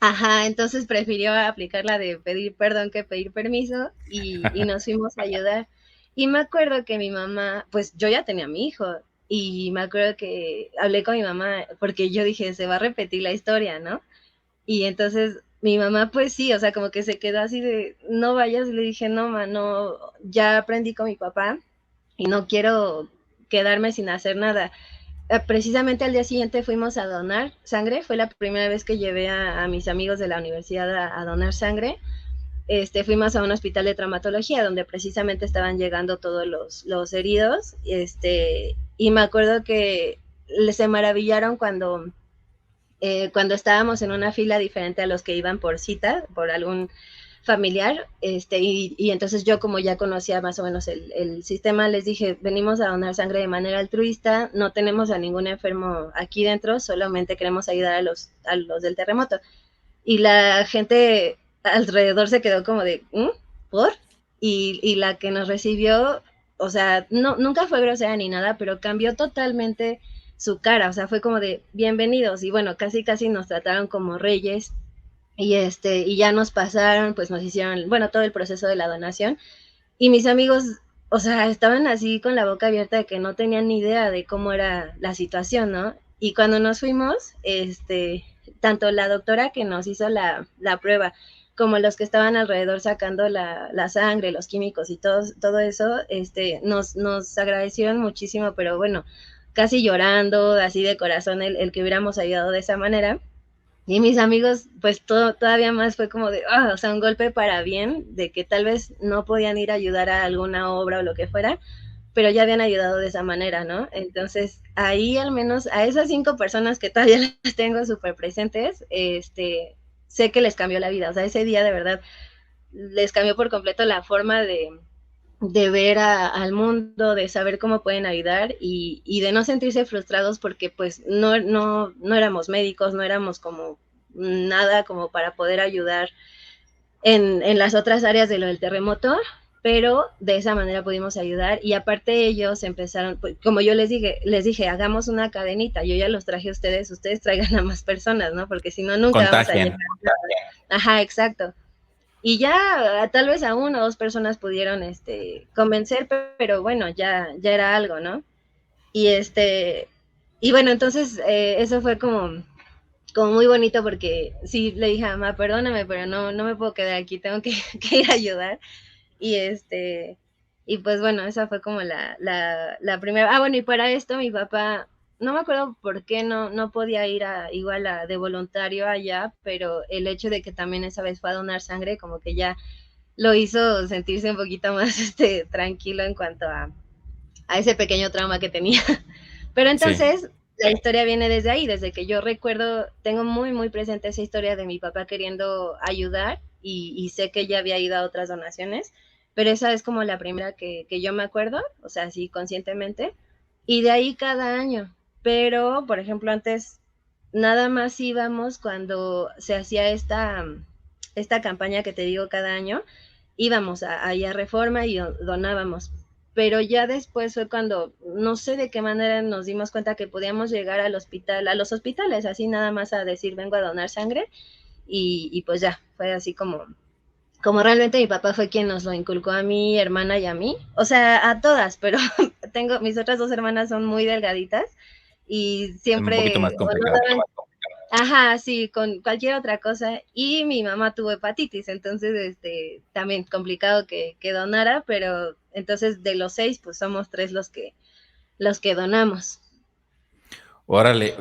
ajá, entonces prefirió aplicar la de pedir perdón que pedir permiso y nos fuimos a ayudar. Y me acuerdo que mi mamá, pues yo ya tenía a mi hijo y me acuerdo que hablé con mi mamá porque yo dije, se va a repetir la historia, ¿no? Y entonces mi mamá, pues sí, o sea, como que se quedó así de, no vayas, y le dije, no, ma, no, ya aprendí con mi papá y no quiero quedarme sin hacer nada. Precisamente al día siguiente fuimos a donar sangre, fue la primera vez que llevé a mis amigos de la universidad a donar sangre. Fuimos a un hospital de traumatología donde precisamente estaban llegando todos los heridos, y me acuerdo que se maravillaron cuando estábamos en una fila diferente a los que iban por cita, por algún familiar, y entonces yo, como ya conocía más o menos el sistema, les dije, venimos a donar sangre de manera altruista, no tenemos a ningún enfermo aquí dentro, solamente queremos ayudar a los del terremoto. Y la gente alrededor se quedó como de, ¿por? Y la que nos recibió, o sea, no, nunca fue grosera ni nada, pero cambió totalmente su cara, o sea, fue como de, bienvenidos, y bueno, casi casi nos trataron como reyes, y ya nos pasaron, pues nos hicieron, bueno, todo el proceso de la donación, y mis amigos, o sea, estaban así con la boca abierta de que no tenían ni idea de cómo era la situación, ¿no? Y cuando nos fuimos, tanto la doctora que nos hizo la prueba, como los que estaban alrededor sacando la sangre, los químicos y todo eso, nos agradecieron muchísimo, pero bueno, casi llorando, así de corazón, el que hubiéramos ayudado de esa manera. Y mis amigos, pues todavía más fue como de, o sea, un golpe para bien, de que tal vez no podían ir a ayudar a alguna obra o lo que fuera, pero ya habían ayudado de esa manera, ¿no? Entonces, ahí al menos a esas 5 personas que todavía las tengo súper presentes, sé que les cambió la vida. O sea, ese día de verdad les cambió por completo la forma de ver al mundo, de saber cómo pueden ayudar y de no sentirse frustrados porque pues no éramos médicos, no éramos como nada como para poder ayudar en las otras áreas de lo del terremoto, pero de esa manera pudimos ayudar y aparte ellos empezaron, pues, como yo les dije, hagamos una cadenita, yo ya los traje a ustedes traigan a más personas, ¿no? Porque si no, nunca vamos a llegar. Contagian. Ajá, exacto. Y ya tal vez a 1 o 2 personas pudieron convencer, pero bueno, ya era algo, ¿no? Y y bueno, entonces eso fue como muy bonito porque sí le dije a mamá, perdóname, pero no me puedo quedar aquí, tengo que, que ir a ayudar. Y y pues bueno, esa fue como la primera. Ah, bueno, y para esto mi papá, no me acuerdo por qué no podía ir igual de voluntario allá, pero el hecho de que también esa vez fue a donar sangre, como que ya lo hizo sentirse un poquito más tranquilo en cuanto a ese pequeño trauma que tenía. Pero Sí. entonces la historia viene desde ahí, desde que yo recuerdo, tengo muy presente esa historia de mi papá queriendo ayudar y sé que ya había ido a otras donaciones, pero esa es como la primera que yo me acuerdo, o sea, sí, conscientemente, y de ahí cada año. Pero, por ejemplo, antes nada más íbamos cuando se hacía esta campaña que te digo cada año, íbamos ahí a Reforma y donábamos, pero ya después fue cuando no sé de qué manera nos dimos cuenta que podíamos llegar al hospital, a los hospitales, así nada más a decir vengo a donar sangre y pues ya, fue así como realmente mi papá fue quien nos lo inculcó a mi hermana y a mí, o sea, a todas, pero mis otras 2 hermanas son muy delgaditas y Es un poquito más siempre, o no complicado. daban, ajá, sí, con cualquier otra cosa. Y mi mamá tuvo hepatitis, entonces, también complicado que donara, pero entonces de los 6, pues somos 3 los que donamos. Órale.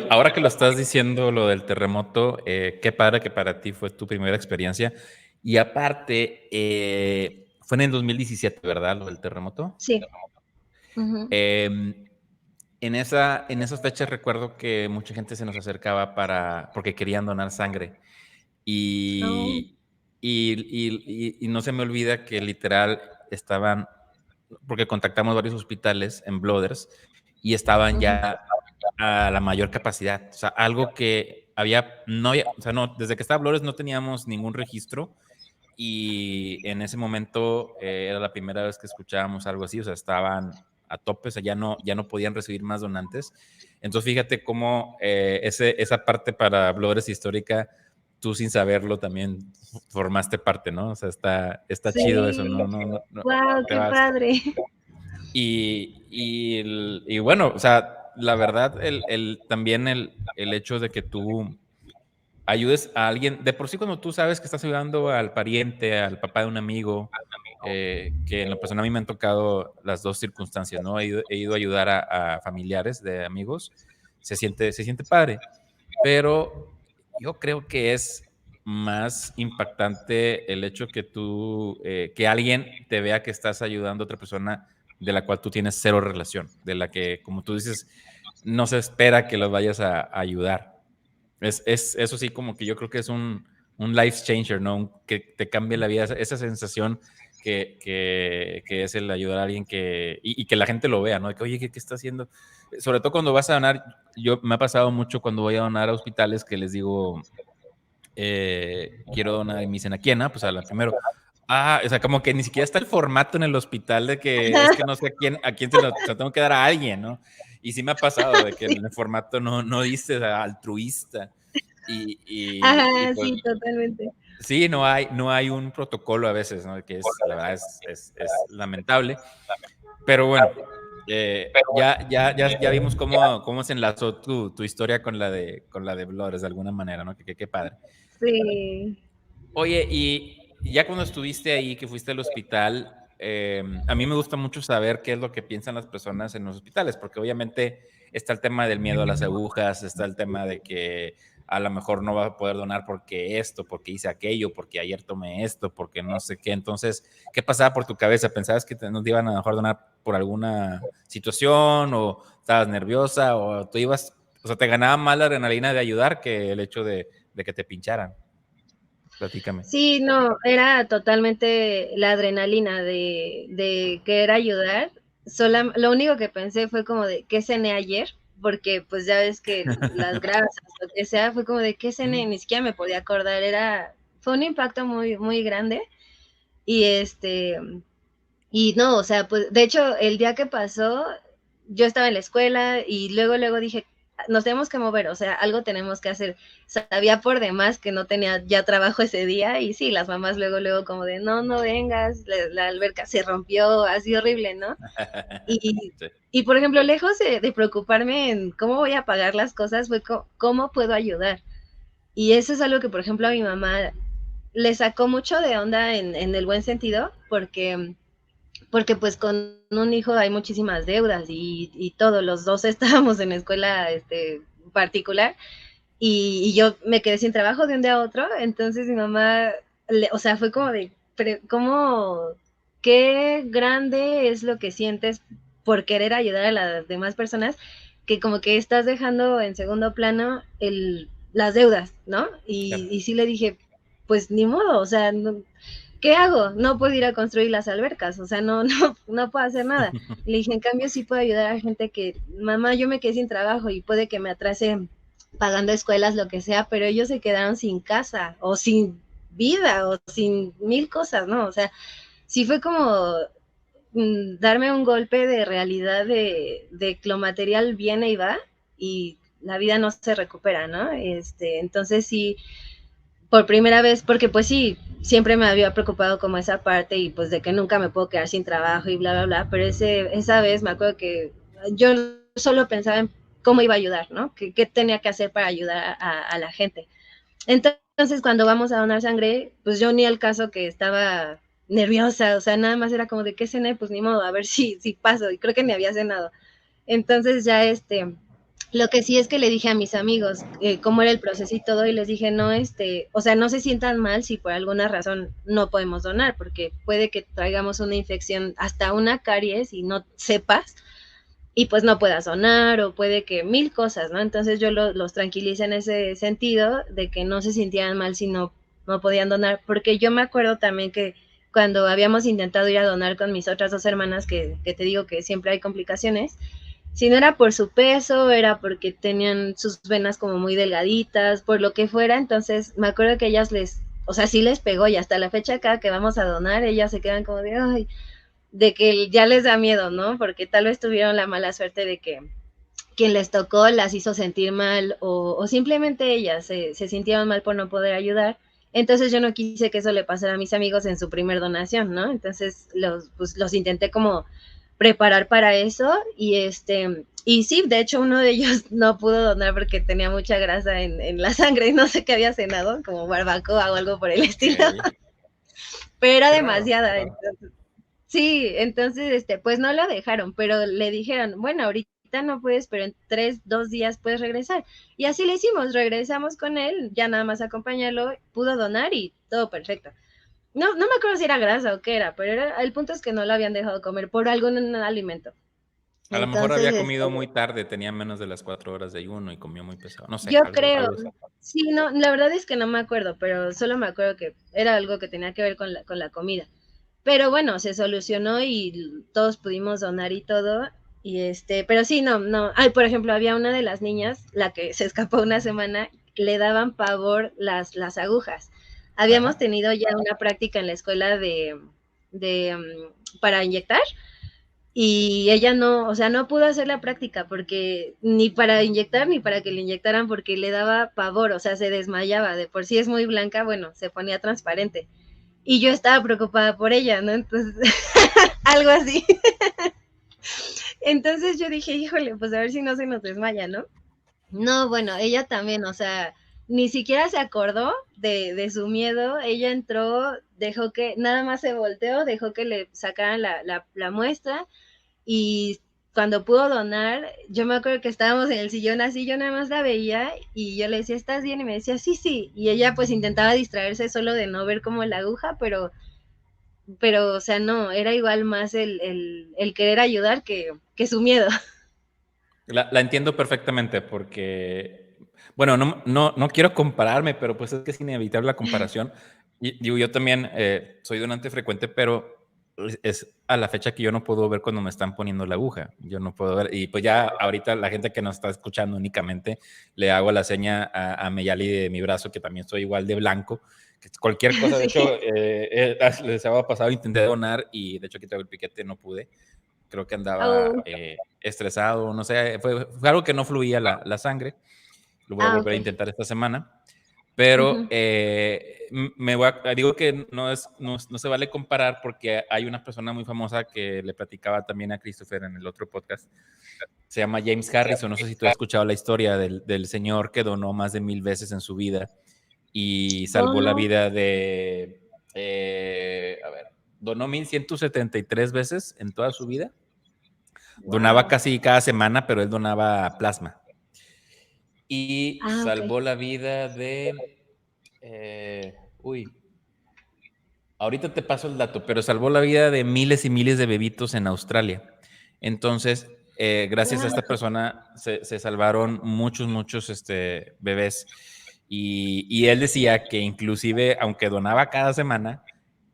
Ahora que lo estás diciendo, lo del terremoto, qué padre que para ti fue tu primera experiencia. Y aparte, fue en el 2017, ¿verdad? Lo del terremoto. Sí. Ujú. Em, en esas fechas recuerdo que mucha gente se nos acercaba porque querían donar sangre. Oh, Y, y no se me olvida que literal estaban, porque contactamos varios hospitales en Blooders y estaban ujú, ya a la mayor capacidad. O sea, algo que no había, o sea, no, desde que estaba Blooders no teníamos ningún registro y en ese momento era la primera vez que escuchábamos algo así, o sea, estaban a tope, o sea, ya no podían recibir más donantes. Entonces, fíjate cómo esa parte para Blooders histórica, tú sin saberlo también formaste parte, ¿no? O sea, está chido eso, sí, no wow, te qué vas. padre. Y bueno, o sea, la verdad, también el hecho de que tú ayudes a alguien, de por sí cuando tú sabes que estás ayudando al pariente, al papá de un amigo, que en lo personal a mí me han tocado las dos circunstancias, ¿no? He ido a ayudar a familiares de amigos, se siente padre, pero yo creo que es más impactante el hecho que alguien te vea que estás ayudando a otra persona de la cual tú tienes cero relación, de la que, como tú dices, no se espera que los vayas a ayudar. Eso sí, como que yo creo que es un life changer, ¿no? Que te cambie la vida, esa sensación que es el ayudar a alguien y que la gente lo vea, ¿no? De que, oye, ¿qué está haciendo? Sobre todo cuando vas a donar, me ha pasado mucho cuando voy a donar a hospitales que les digo, quiero donar y me dicen, ¿a quién? Ah, pues a la primero. Ah, o sea, como que ni siquiera está el formato en el hospital de que es que no sé a quién se lo tengo que dar a alguien, ¿no? Y sí me ha pasado de que Sí. en el formato no dice, o sea, altruista. Y Ajá, pues sí, totalmente. sí, no hay un protocolo a veces, ¿no? Que la verdad es lamentable. Pero bueno, ya vimos cómo se enlazó tu historia con la de Blores de alguna manera, ¿no? Qué padre. Sí. Oye, y ya cuando estuviste ahí, que fuiste al hospital, a mí me gusta mucho saber qué es lo que piensan las personas en los hospitales, porque obviamente está el tema del miedo a las agujas, está el tema de que a lo mejor no va a poder donar porque esto, porque hice aquello, porque ayer tomé esto, porque no sé qué. Entonces, ¿qué pasaba por tu cabeza? ¿Pensabas que no te iban a lo mejor donar por alguna situación o estabas nerviosa o tú ibas, o sea, te ganaba más la adrenalina de ayudar que el hecho de que te pincharan? Platícame. Sí, no, era totalmente la adrenalina de querer ayudar. Lo único que pensé fue como de qué cené ayer, porque pues ya ves que las grasas, lo que sea, fue como de qué cené, ni siquiera me podía acordar, fue un impacto muy, muy grande. Y y no, o sea, pues de hecho el día que pasó, yo estaba en la escuela y luego dije, nos tenemos que mover, o sea, algo tenemos que hacer. Sabía por demás que no tenía ya trabajo ese día y sí, las mamás luego como de, no, no vengas, la alberca se rompió, así horrible, ¿no? Y, Sí. y por ejemplo, lejos de preocuparme en cómo voy a pagar las cosas, fue cómo puedo ayudar. Y eso es algo que, por ejemplo, a mi mamá le sacó mucho de onda en el buen sentido, porque pues con un hijo hay muchísimas deudas y todo, los dos estábamos en escuela particular y yo me quedé sin trabajo de un día a otro, entonces mi mamá, o sea, fue como de, ¿cómo, qué grande es lo que sientes por querer ayudar a las demás personas, que como que estás dejando en segundo plano las deudas, ¿no? Y sí le dije, pues ni modo, o sea, no, ¿qué hago? No puedo ir a construir las albercas, o sea, no puedo hacer nada. Le dije, en cambio, sí puedo ayudar a gente que, mamá, yo me quedé sin trabajo y puede que me atrase pagando escuelas, lo que sea, pero ellos se quedaron sin casa o sin vida o sin mil cosas, ¿no? O sea, sí fue como darme un golpe de realidad de que lo material viene y va y la vida no se recupera, ¿no? Entonces sí, por primera vez, porque pues sí, siempre me había preocupado como esa parte y pues de que nunca me puedo quedar sin trabajo y bla, bla, bla, pero esa vez me acuerdo que yo solo pensaba en cómo iba a ayudar, ¿no? ¿Qué tenía que hacer para ayudar a la gente? Entonces, cuando vamos a donar sangre, pues yo ni al caso que estaba nerviosa, o sea, nada más era como de qué cené, pues ni modo, a ver si paso, y creo que ni había cenado. Entonces ya lo que sí es que le dije a mis amigos cómo era el proceso y todo, y les dije, no, o sea, no se sientan mal si por alguna razón no podemos donar, porque puede que traigamos una infección, hasta una caries y no sepas, y pues no puedas donar, o puede que mil cosas, ¿no? Entonces yo los tranquilicé en ese sentido, de que no se sintieran mal si no podían donar, porque yo me acuerdo también que cuando habíamos intentado ir a donar con mis otras dos hermanas, que te digo que siempre hay complicaciones, si no era por su peso, era porque tenían sus venas como muy delgaditas, por lo que fuera, entonces me acuerdo que ellas o sea, sí les pegó y hasta la fecha acá que vamos a donar, ellas se quedan como de, ay, de que ya les da miedo, ¿no? Porque tal vez tuvieron la mala suerte de que quien les tocó las hizo sentir mal o simplemente ellas se sintieron mal por no poder ayudar. Entonces yo no quise que eso le pasara a mis amigos en su primer donación, ¿no? Entonces pues, los intenté como preparar para eso y sí, de hecho uno de ellos no pudo donar porque tenía mucha grasa en la sangre y no sé qué había cenado, como barbacoa o algo por el estilo, Ok. pero era Qué raro, qué demasiada. raro. Entonces, sí, entonces, pues no lo dejaron, pero le dijeron, bueno, ahorita no puedes, pero en 2 días puedes regresar. Y así le hicimos, regresamos con él, ya nada más acompañarlo, pudo donar y todo perfecto. No me acuerdo si era grasa o qué era, pero el punto es que no lo habían dejado comer por algún alimento. A lo mejor Entonces, había comido muy tarde, tenía menos de las 4 horas de ayuno y comió muy pesado. No sé, yo algo, creo, algo así. sí, no, la verdad es que no me acuerdo, pero solo me acuerdo que era algo que tenía que ver con la comida. Pero bueno, se solucionó y todos pudimos donar y todo. Y pero sí, no. Ay, por ejemplo, había una de las niñas, la que se escapó una semana, le daban pavor las agujas. Habíamos Ajá. tenido ya una práctica en la escuela para inyectar y ella no, o sea, no pudo hacer la práctica porque ni para inyectar ni para que le inyectaran porque le daba pavor, o sea, se desmayaba, de por sí es muy blanca, bueno, se ponía transparente. Y yo estaba preocupada por ella, ¿no? Entonces, algo así. Entonces yo dije, híjole, pues a ver si no se nos desmaya, ¿no? No, bueno, ella también, o sea, ni siquiera se acordó de su miedo, ella entró, dejó que, nada más se volteó, dejó que le sacaran la muestra y cuando pudo donar, yo me acuerdo que estábamos en el sillón así, yo nada más la veía y yo le decía, ¿estás bien? Y me decía, sí, sí. Y ella pues intentaba distraerse solo de no ver como la aguja, pero o sea, no, era igual más el querer ayudar que su miedo. La entiendo perfectamente porque, bueno, no quiero compararme, pero pues es que es inevitable la comparación. Y digo, yo también soy donante frecuente, pero es a la fecha que yo no puedo ver cuando me están poniendo la aguja. Yo no puedo ver. Y pues ya ahorita la gente que nos está escuchando únicamente le hago la seña a Meyali de mi brazo, que también soy igual de blanco. Que cualquier cosa, de Sí. hecho, el sábado pasado intenté donar y de hecho aquí traigo el piquete, no pude. Creo que andaba Oh, estresado, no sé, fue algo que no fluía la sangre. Lo voy a ok. volver a intentar esta semana. Pero Ujú. digo que no se vale comparar porque hay una persona muy famosa que le platicaba también a Christopher en el otro podcast. Se llama James Harrison. No sé si tú has escuchado la historia del señor que donó más de 1000 veces en su vida y Oh, salvó la no. vida de, a ver, donó 1173 veces en toda su vida. Donaba Wow. casi cada semana, pero él donaba plasma. Y Ah, ok. salvó la vida de, uy, ahorita te paso el dato, pero salvó la vida de miles y miles de bebitos en Australia. Entonces, gracias a esta Wow. persona se salvaron muchos bebés. Y él decía que inclusive, aunque donaba cada semana,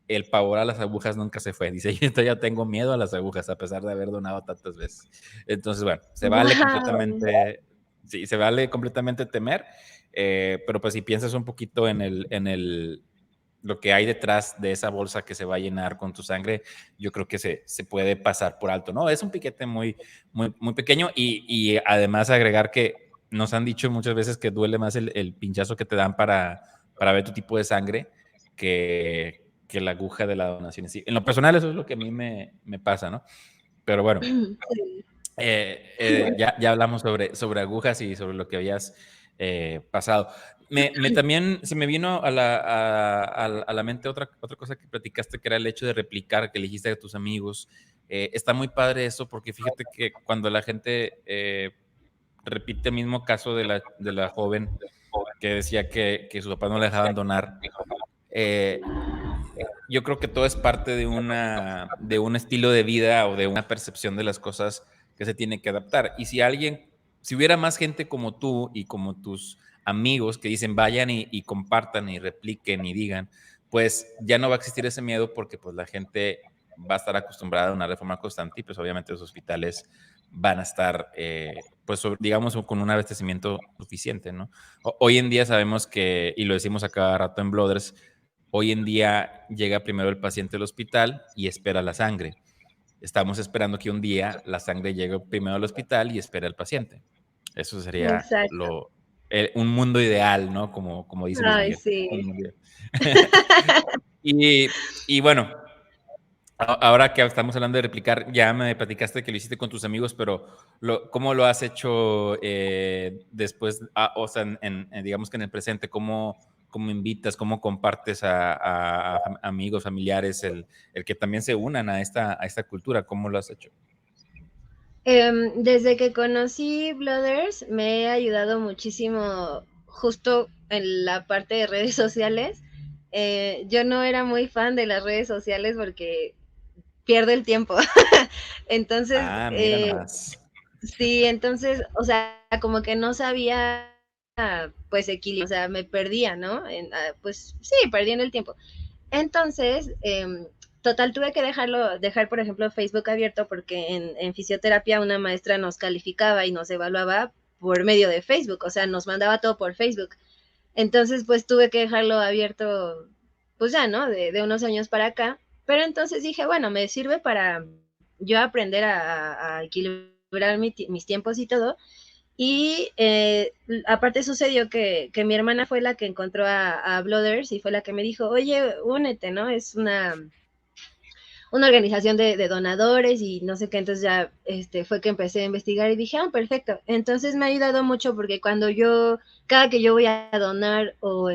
el pavor a las agujas nunca se fue. Dice, yo ya tengo miedo a las agujas, a pesar de haber donado tantas veces. Entonces, bueno, se vale Wow. completamente, sí, se vale completamente temer, pero pues si piensas un poquito lo que hay detrás de esa bolsa que se va a llenar con tu sangre, yo creo que se puede pasar por alto, ¿no? Es un piquete muy pequeño y además agregar que nos han dicho muchas veces que duele más el pinchazo que te dan para ver tu tipo de sangre que la aguja de la donación. Sí, en lo personal eso es lo que a mí me pasa, ¿no? Pero bueno, Sí. ya hablamos sobre agujas y sobre lo que habías pasado. También se me vino a la mente otra cosa que platicaste, que era el hecho de replicar, que le dijiste a tus amigos. Está muy padre eso, porque fíjate que cuando la gente repite el mismo caso de la joven que decía que sus papás no la dejaban donar, eh, yo creo que todo es parte de un estilo de vida o de una percepción de las cosas que se tiene que adaptar. Y si hubiera más gente como tú y como tus amigos que dicen vayan y compartan y repliquen y digan, pues ya no va a existir ese miedo porque pues la gente va a estar acostumbrada a una reforma constante y pues obviamente los hospitales van a estar, pues digamos, con un abastecimiento suficiente, ¿no? Hoy en día sabemos que, y lo decimos a cada rato en Blooders, hoy en día llega primero el paciente al hospital y espera la sangre. Estamos esperando que un día la sangre llegue primero al hospital y espera al paciente. Eso sería Exacto. un mundo ideal, ¿no? Como dice Luis Ay, Miguel. sí. Un mundo ideal. y bueno, ahora que estamos hablando de replicar, ya me platicaste que lo hiciste con tus amigos, pero ¿cómo lo has hecho después, o sea, digamos que en el presente? ¿Cómo invitas, cómo compartes a amigos, familiares, el que también se unan a esta cultura? ¿Cómo lo has hecho? Desde que conocí Blooders me he ayudado muchísimo justo en la parte de redes sociales. Yo no era muy fan de las redes sociales porque pierdo el tiempo. Entonces, Ah, mira nomás. sí, entonces, o sea, como que no sabía, pues, equilibrar, o sea, me perdía, ¿no? Pues sí, perdiendo el tiempo. Entonces, total, tuve que dejar, por ejemplo, Facebook abierto porque en fisioterapia una maestra nos calificaba y nos evaluaba por medio de Facebook, o sea, nos mandaba todo por Facebook. Entonces, pues tuve que dejarlo abierto, pues ya, ¿no? De unos años para acá. Pero entonces dije, bueno, me sirve para yo aprender a equilibrar mis tiempos y todo. Y aparte sucedió que mi hermana fue la que encontró a Blooders y fue la que me dijo, oye, únete, ¿no? Es una organización de donadores y no sé qué, entonces ya fue que empecé a investigar y dije, perfecto. Entonces me ha ayudado mucho porque cada que yo voy a donar o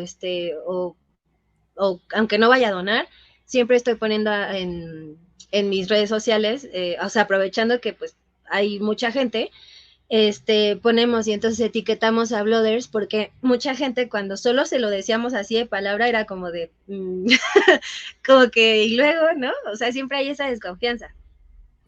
aunque no vaya a donar, siempre estoy poniendo en mis redes sociales, o sea, aprovechando que pues hay mucha gente, ponemos y entonces etiquetamos a Blooders, porque mucha gente cuando solo se lo decíamos así de palabra era como de, como que, y luego, ¿no? O sea, siempre hay esa desconfianza.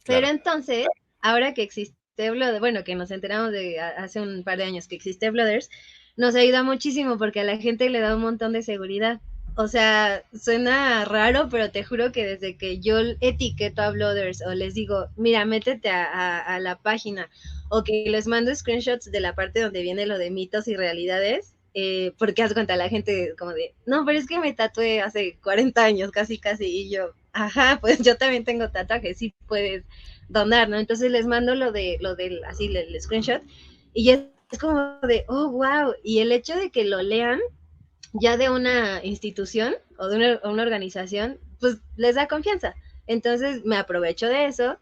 Pero Claro. entonces, ahora que existe Blooders, bueno, que nos enteramos de hace un par de años que existe Blooders, nos ayuda muchísimo porque a la gente le da un montón de seguridad. O sea, suena raro, pero te juro que desde que yo etiqueto a Blooders o les digo, mira, métete a la página, o que les mando screenshots de la parte donde viene lo de mitos y realidades, porque haz cuenta la gente como de, no, pero es que me tatué hace 40 años, casi, casi, y yo, ajá, pues yo también tengo tatuajes, sí puedes donar, ¿no? Entonces les mando lo del, así, el screenshot, y ya es como de, oh, wow, y el hecho de que lo lean ya de una institución o de una organización, pues les da confianza. Entonces me aprovecho de eso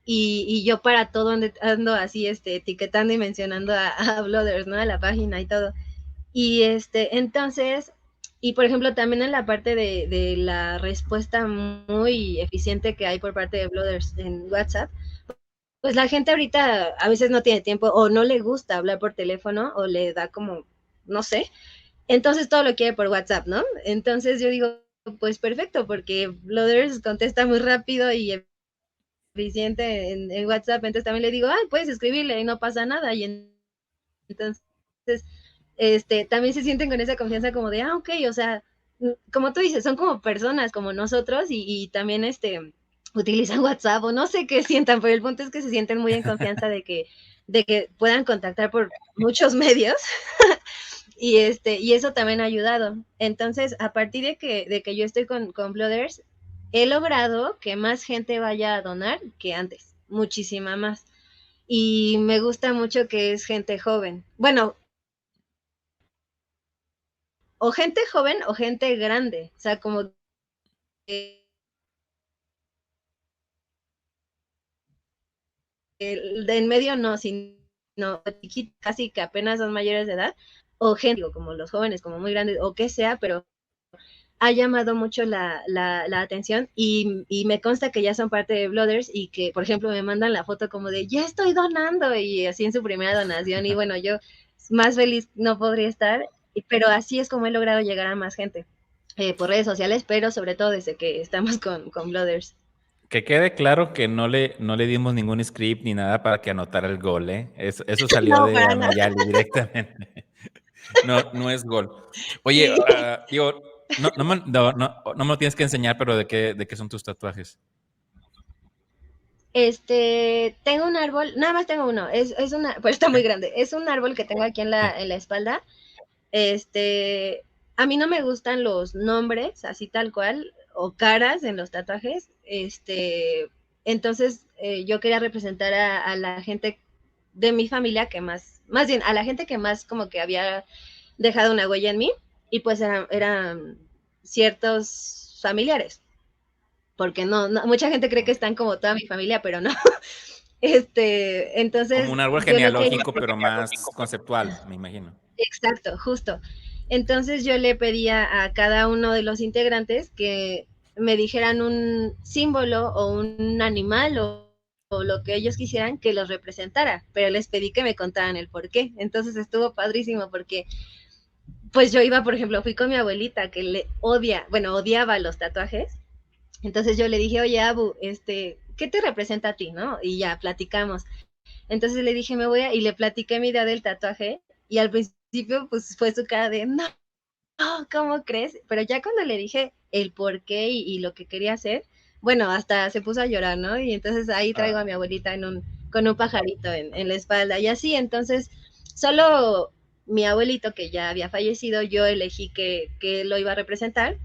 y yo para todo ando así, etiquetando y mencionando a Blooders, ¿no? A la página y todo. Y entonces, y por ejemplo, también en la parte de la respuesta muy eficiente que hay por parte de Blooders en WhatsApp, pues la gente ahorita a veces no tiene tiempo o no le gusta hablar por teléfono o le da como, no sé, entonces todo lo quiere por WhatsApp, ¿no? Entonces yo digo, pues perfecto, porque Blooders contesta muy rápido y eficiente en WhatsApp, entonces también le digo, ay, puedes escribirle y no pasa nada. Y entonces, también se sienten con esa confianza como de, ok, o sea, como tú dices, son como personas como nosotros y también utilizan WhatsApp o no sé qué sientan, pero el punto es que se sienten muy en confianza de que puedan contactar por muchos medios y eso también ha ayudado. Entonces, a partir de que yo estoy con Blooders, he logrado que más gente vaya a donar que antes, muchísima más. Y me gusta mucho que es gente joven. Bueno, o gente joven o gente grande. O sea, como que el de en medio no, sino casi que apenas son mayores de edad. O gente, digo, como los jóvenes, como muy grandes, o que sea, pero ha llamado mucho la atención y me consta que ya son parte de Blooders y que, por ejemplo, me mandan la foto como de, ya estoy donando y así en su primera donación y bueno, yo más feliz no podría estar, pero así es como he logrado llegar a más gente por redes sociales, pero sobre todo desde que estamos con Blooders. Que quede claro que no le dimos ningún script ni nada para que anotara el gol, ¿eh? Eso salió No, de para nada. Ameyali directamente. No, no es gol. Oye, Sí. digo, no me lo tienes que enseñar, pero ¿de qué son tus tatuajes? Tengo un árbol, nada más tengo uno, es una, pues está muy grande, es un árbol que tengo aquí en Sí. la espalda. Este, a mí no me gustan los nombres, así tal cual, o caras en los tatuajes. Entonces yo quería representar a la gente de mi familia que más bien a la gente que más como que había dejado una huella en mí, y pues eran ciertos familiares, porque mucha gente cree que están como toda mi familia, pero no. Como Entonces un árbol yo le quería. genealógico, pero más conceptual, me imagino. Exacto, justo. Entonces yo le pedía a cada uno de los integrantes que me dijeran un símbolo o un animal o lo que ellos quisieran que los representara, pero les pedí que me contaran el por qué. Entonces estuvo padrísimo porque pues yo iba, por ejemplo, fui con mi abuelita que bueno, odiaba los tatuajes. Entonces yo le dije, oye, Abu, ¿qué te representa a ti, no? Y ya platicamos. Entonces le dije, y le platiqué mi idea del tatuaje y al principio pues fue su cara de, no, ¿cómo crees? Pero ya cuando le dije el por qué y lo que quería hacer, bueno, hasta se puso a llorar, ¿no? Y entonces ahí traigo a mi Ah, abuelita con un pajarito en la espalda y así, entonces solo mi abuelito que ya había fallecido, yo elegí que lo iba a representar,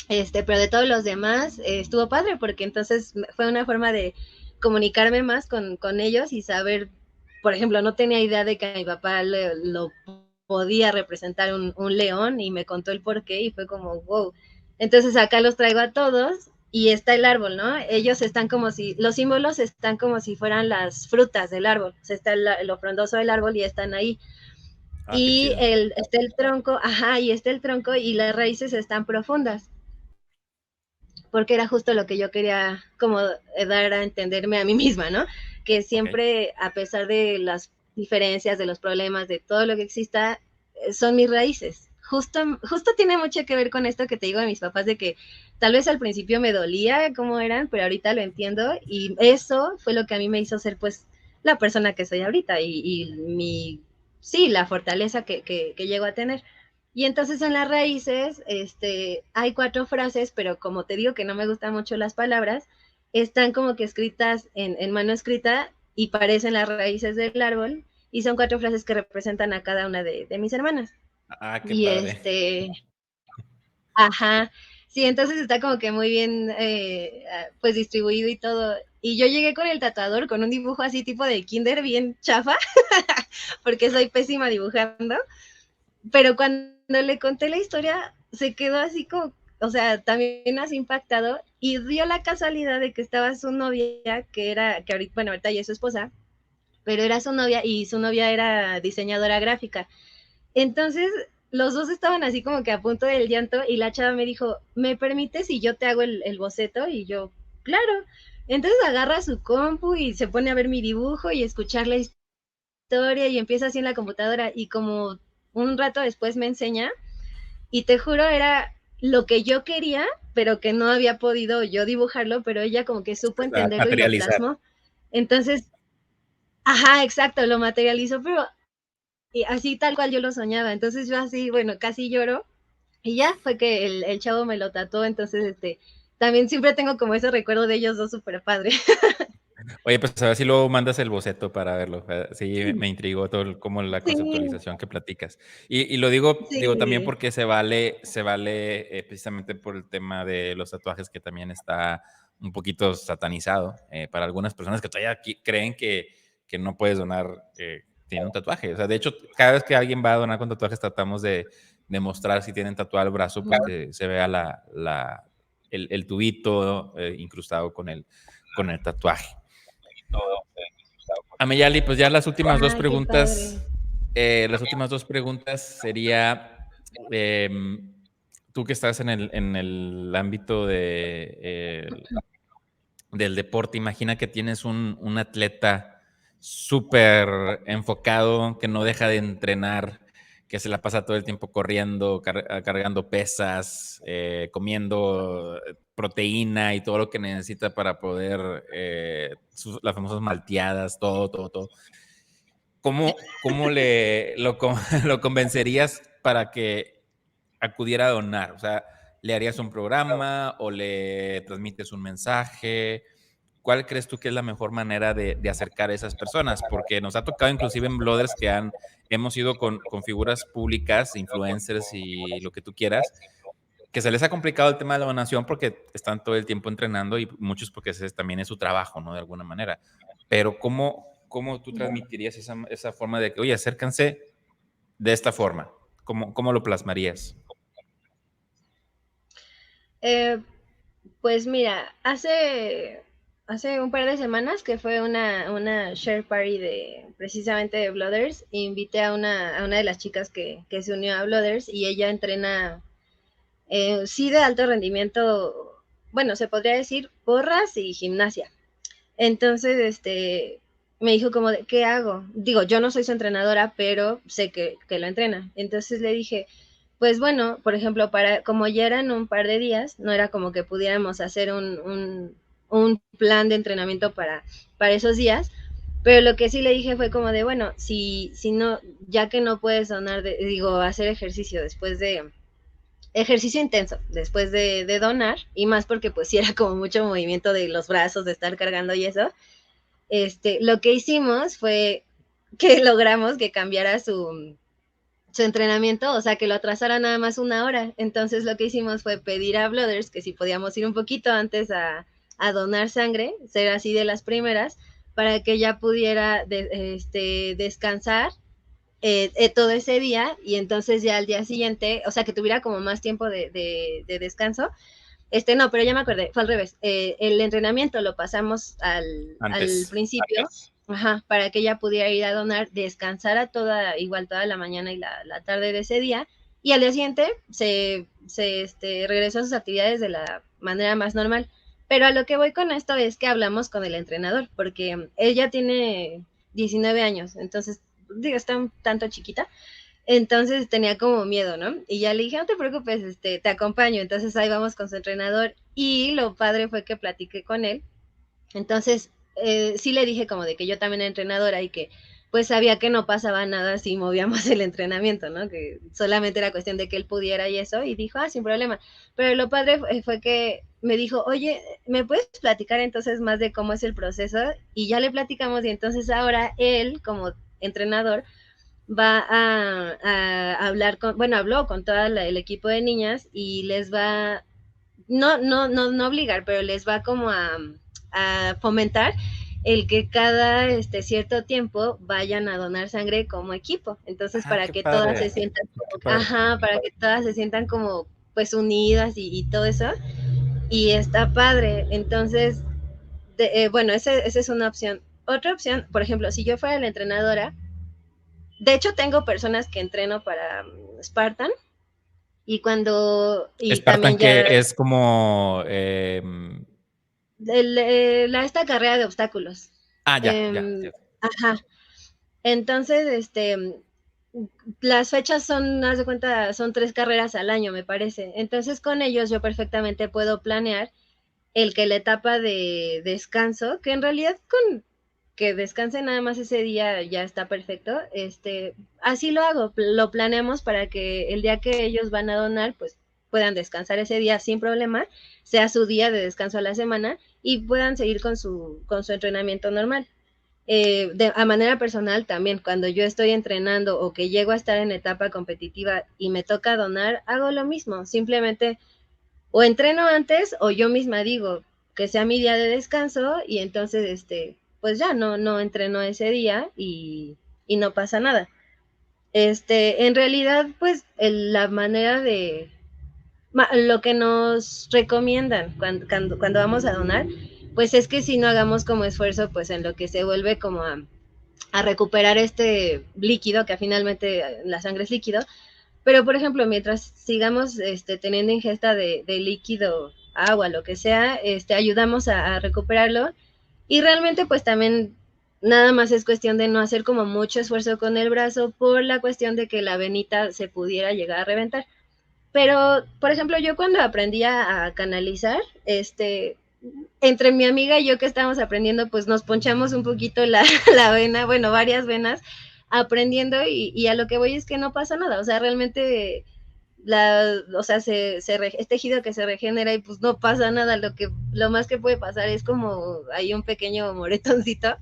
pero de todos los demás estuvo padre porque entonces fue una forma de comunicarme más con ellos y saber, por ejemplo, no tenía idea de que a mi papá lo podía representar un león y me contó el porqué y fue como, wow. Entonces acá los traigo a todos y está el árbol, ¿no? Ellos están como si, los símbolos están como si fueran las frutas del árbol, o sea, está lo frondoso del árbol y están ahí. qué Y chido. está el tronco, ajá, y está el tronco y las raíces están profundas, porque era justo lo que yo quería como dar a entenderme a mí misma, ¿no? que Ok. siempre, a pesar de las diferencias, de los problemas, de todo lo que exista, son mis raíces. Justo tiene mucho que ver con esto que te digo de mis papás, de que tal vez al principio me dolía cómo eran, pero ahorita lo entiendo y eso fue lo que a mí me hizo ser pues la persona que soy ahorita y sí, la fortaleza que llego a tener. Y entonces en las raíces hay 4 frases, pero como te digo que no me gustan mucho las palabras, están como que escritas en mano escrita y parecen las raíces del árbol y son 4 frases que representan a cada una de mis hermanas. Ah, qué Y padre. ajá, sí, entonces está como que muy bien, pues distribuido y todo. Y yo llegué con el tatuador con un dibujo así tipo de kinder bien chafa, porque soy pésima dibujando, pero cuando le conté la historia se quedó así como, o sea, también así impactado y dio la casualidad de que estaba su novia, que ahorita, bueno, ahorita ya es su esposa, pero era su novia y su novia era diseñadora gráfica. Entonces, los dos estaban así como que a punto del llanto y la chava me dijo, ¿me permites si yo te hago el boceto? Y yo, claro. Entonces agarra su compu y se pone a ver mi dibujo y escuchar la historia y empieza así en la computadora y como un rato después me enseña y te juro era lo que yo quería, pero que no había podido yo dibujarlo, pero ella como que supo entenderlo y lo Materializar. plasmó. Entonces, ajá, exacto, lo materializó, pero y así tal cual yo lo soñaba. Entonces yo así, bueno, casi lloro. Y ya fue que el chavo me lo tatuó. Entonces, también siempre tengo como ese recuerdo de ellos dos súper padre. Oye, pues a ver si luego mandas el boceto para verlo. Sí, me intrigó todo como la Sí, conceptualización que platicas. Y lo digo también sí. porque se vale precisamente por el tema de los tatuajes que también está un poquito satanizado para algunas personas que todavía creen que no puedes donar, tiene un tatuaje. O sea, de hecho, cada vez que alguien va a donar con tatuajes tratamos de demostrar si tienen tatuado el brazo, pues que se vea el tubito incrustado con el tatuaje. Ameyali, pues ya Ay, qué padre. las últimas 2 preguntas sería, tú que estás en el ámbito del deporte, imagina que tienes un atleta súper enfocado, que no deja de entrenar, que se la pasa todo el tiempo corriendo, cargando pesas, comiendo proteína y todo lo que necesita para poder, las famosas malteadas, todo, todo, todo. ¿Cómo lo convencerías para que acudiera a donar? O sea, ¿le harías un programa o le transmites un mensaje? ¿Cuál crees tú que es la mejor manera de acercar a esas personas? Porque nos ha tocado inclusive en bloggers hemos ido con figuras públicas, influencers y lo que tú quieras, que se les ha complicado el tema de la donación porque están todo el tiempo entrenando y muchos porque ese también es su trabajo, ¿no? De alguna manera. Pero ¿cómo tú transmitirías esa forma de que, oye, acércanse de esta forma? ¿Cómo lo plasmarías? Eh, pues mira, hace un par de semanas que fue una share party de precisamente de Blooders, invité a una de las chicas que se unió a Blooders y ella entrena, sí, de alto rendimiento, bueno, se podría decir porras y gimnasia. Entonces, me dijo como, de, ¿qué hago? Digo, yo no soy su entrenadora, pero sé que lo entrena. Entonces le dije, pues bueno, por ejemplo, como ya eran un par de días, no era como que pudiéramos hacer un plan de entrenamiento para esos días, pero lo que sí le dije fue como de, bueno, si no, ya que no puedes donar, digo, hacer ejercicio después de, ejercicio intenso después de donar, y más porque pues sí era como mucho movimiento de los brazos, de estar cargando y eso, lo que hicimos fue que logramos que cambiara su entrenamiento, o sea, que lo atrasara nada más 1 hora. Entonces lo que hicimos fue pedir a Blooders que si podíamos ir un poquito antes a donar sangre, ser así de las primeras, para que ya pudiera descansar todo ese día y entonces ya al día siguiente, o sea, que tuviera como más tiempo de descanso. No, pero ya me acordé, fue al revés. El entrenamiento lo pasamos al Antes. principio, ajá, para que ella pudiera ir a donar, descansara igual toda la mañana y la tarde de ese día, y al día siguiente regresó a sus actividades de la manera más normal. Pero a lo que voy con esto es que hablamos con el entrenador, porque ella tiene 19 años, entonces, digo, está un tanto chiquita, entonces tenía como miedo, ¿no? Y ya le dije, no te preocupes, te acompaño. Entonces ahí vamos con su entrenador y lo padre fue que platiqué con él. Entonces sí le dije como de que yo también era entrenadora y que pues sabía que no pasaba nada si movíamos el entrenamiento, ¿no? Que solamente era cuestión de que él pudiera y eso, y dijo, sin problema. Pero lo padre fue que me dijo, oye, ¿me puedes platicar entonces más de cómo es el proceso? Y ya le platicamos y entonces ahora él como entrenador va a hablar con, bueno, habló con todo el equipo de niñas y les va, no obligar, pero les va como a fomentar el que cada cierto tiempo vayan a donar sangre como equipo. Entonces, Ah, para qué que todas se padre, sientan qué como, padre. para que todas se sientan como pues unidas y todo eso. Y está padre. Entonces, bueno, esa es una opción. Otra opción, por ejemplo, si yo fuera la entrenadora, de hecho, tengo personas que entreno para Spartan y Spartan también que ya, es como, esta carrera de obstáculos. ya, ya, Eh, ya. ajá. Entonces, las fechas son, haz de cuenta, son 3 carreras al año, me parece. Entonces, con ellos yo perfectamente puedo planear el que la etapa de descanso, que en realidad con que descanse nada más ese día ya está perfecto. Así lo hago, lo planeamos para que el día que ellos van a donar, pues puedan descansar ese día sin problema, sea su día de descanso a la semana y puedan seguir con su entrenamiento normal. A manera personal también, cuando yo estoy entrenando o que llego a estar en etapa competitiva y me toca donar, hago lo mismo, simplemente o entreno antes o yo misma digo que sea mi día de descanso y entonces pues ya no entreno ese día y no pasa nada. En realidad pues la manera de lo que nos recomiendan cuando vamos a donar pues es que si no hagamos como esfuerzo pues en lo que se vuelve como a recuperar este líquido que finalmente la sangre es líquido, pero, por ejemplo, mientras sigamos teniendo ingesta de líquido, agua, lo que sea, ayudamos a recuperarlo. Y realmente, pues también nada más es cuestión de no hacer como mucho esfuerzo con el brazo por la cuestión de que la venita se pudiera llegar a reventar. Pero, por ejemplo, yo cuando aprendí a canalizar, entre mi amiga y yo que estábamos aprendiendo, pues nos ponchamos un poquito la vena, bueno, varias venas, aprendiendo y a lo que voy es que no pasa nada, o sea, realmente o sea, es tejido que se regenera y pues no pasa nada, lo más que puede pasar es como hay un pequeño moretoncito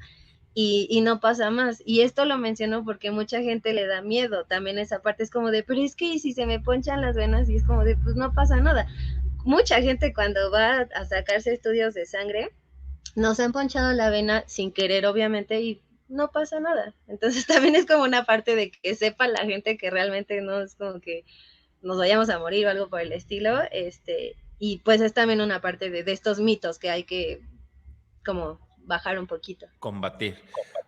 y no pasa más. Y esto lo menciono porque mucha gente le da miedo también esa parte, es como de, pero es que ¿y si se me ponchan las venas? Y es como de, pues no pasa nada. Mucha gente cuando va a sacarse estudios de sangre, nos han ponchado la vena sin querer, obviamente, y no pasa nada. Entonces también es como una parte de que sepa la gente que realmente no es como que nos vayamos a morir o algo por el estilo, y pues es también una parte de estos mitos que hay que como bajar un poquito. Combatir.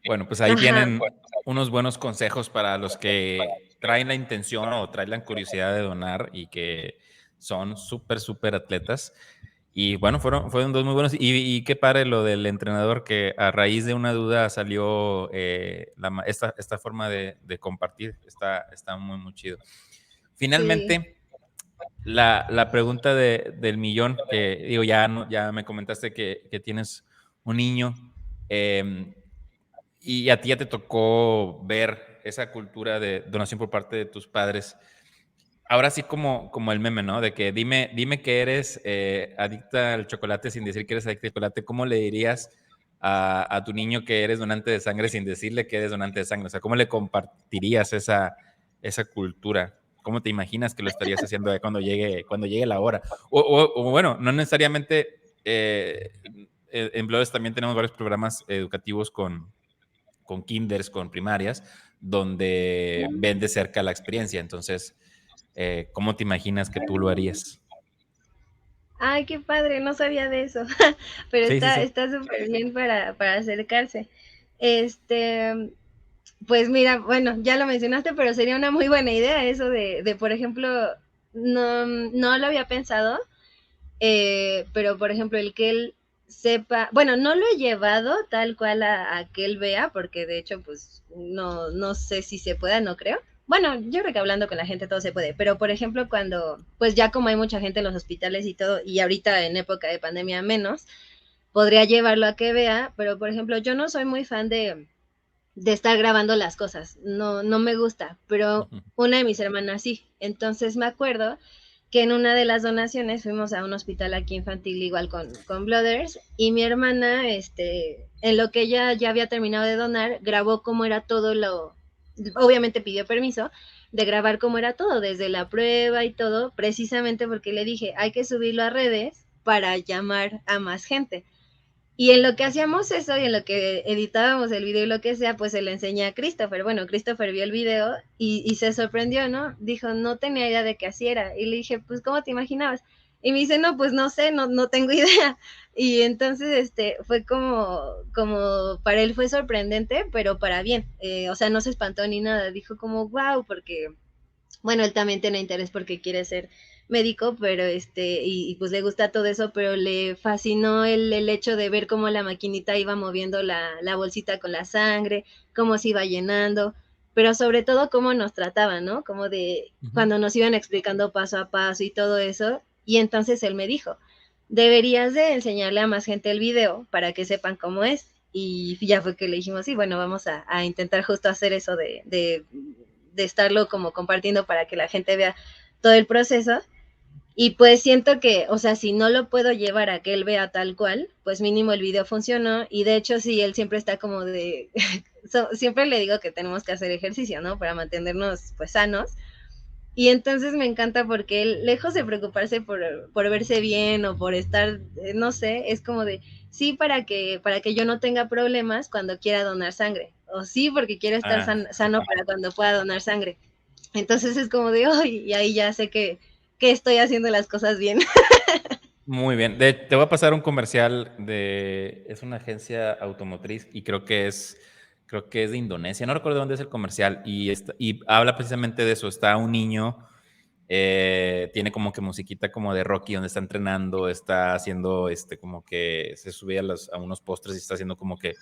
Bueno, pues ahí Ajá. tienen unos buenos consejos para los que traen la intención o traen la curiosidad de donar y que son súper, súper atletas. Y bueno, fueron dos muy buenos. Y qué padre lo del entrenador que a raíz de una duda salió esta forma de compartir. Está muy, muy chido. Sí. Finalmente, la pregunta del millón, que digo, ya me comentaste que tienes un niño. eh, y a ti ya te tocó ver esa cultura de donación por parte de tus padres. Ahora sí como el meme, ¿no? De que dime que eres adicta al chocolate sin decir que eres adicta al chocolate. ¿Cómo le dirías a tu niño que eres donante de sangre sin decirle que eres donante de sangre? O sea, ¿cómo le compartirías esa cultura? ¿Cómo te imaginas que lo estarías haciendo cuando llegue la hora? O bueno, no necesariamente, en Blodes también tenemos varios programas educativos con kinders, con primarias, donde ven de cerca la experiencia. Entonces, ¿cómo te imaginas que tú lo harías? Ay, qué padre, no sabía de eso, pero Sí, sí, sí. está súper bien para acercarse. Este, pues mira, bueno, ya lo mencionaste, pero sería una muy buena idea eso de por ejemplo, no lo había pensado, pero por ejemplo, el que él sepa, bueno, no lo he llevado tal cual a que él vea, porque de hecho, pues no sé si se pueda, no creo. Bueno, yo creo que hablando con la gente todo se puede, pero por ejemplo, cuando, pues ya como hay mucha gente en los hospitales y todo, y ahorita en época de pandemia menos, podría llevarlo a que vea, pero por ejemplo, yo no soy muy fan de estar grabando las cosas, no me gusta, pero una de mis hermanas sí. Entonces me acuerdo que en una de las donaciones fuimos a un hospital aquí infantil igual con Blooders, y mi hermana, en lo que ella ya había terminado de donar, grabó cómo era todo obviamente pidió permiso de grabar cómo era todo, desde la prueba y todo, precisamente porque le dije, hay que subirlo a redes para llamar a más gente. Y en lo que hacíamos eso y en lo que editábamos el video y lo que sea, pues se le enseñé a Christopher. Bueno, Christopher vio el video y se sorprendió, ¿no? Dijo, no tenía idea de qué así era. Y le dije, pues, ¿cómo te imaginabas? Y me dice, no, pues no sé, no tengo idea. Y entonces fue como, para él fue sorprendente, pero para bien. O sea, no se espantó ni nada. Dijo como, wow, porque bueno, él también tiene interés porque quiere ser médico, pero y pues le gusta todo eso, pero le fascinó el hecho de ver cómo la maquinita iba moviendo la bolsita con la sangre, cómo se iba llenando, pero sobre todo cómo nos trataban, ¿no? Como de cuando nos iban explicando paso a paso y todo eso. Y entonces él me dijo, deberías de enseñarle a más gente el video para que sepan cómo es. Y ya fue que le dijimos, sí, bueno, vamos a intentar justo hacer eso de estarlo como compartiendo para que la gente vea todo el proceso. Y pues siento que, o sea, si no lo puedo llevar a que él vea tal cual, pues mínimo el video funcionó. Y de hecho, sí, él siempre está como de, siempre le digo que tenemos que hacer ejercicio, ¿no? Para mantenernos pues sanos. Y entonces me encanta porque él, lejos de preocuparse por verse bien o por estar, no sé, es como de, sí, para que yo no tenga problemas cuando quiera donar sangre. O sí, porque quiero estar sano para cuando pueda donar sangre. Entonces es como de, oh, y ahí ya sé que estoy haciendo las cosas bien. Muy bien. Te voy a pasar un comercial es una agencia automotriz y creo que es de Indonesia. No recuerdo dónde es el comercial y habla precisamente de eso. Está un niño, tiene como que musiquita como de Rocky donde está entrenando, está haciendo como que se sube a unos postres y está haciendo como que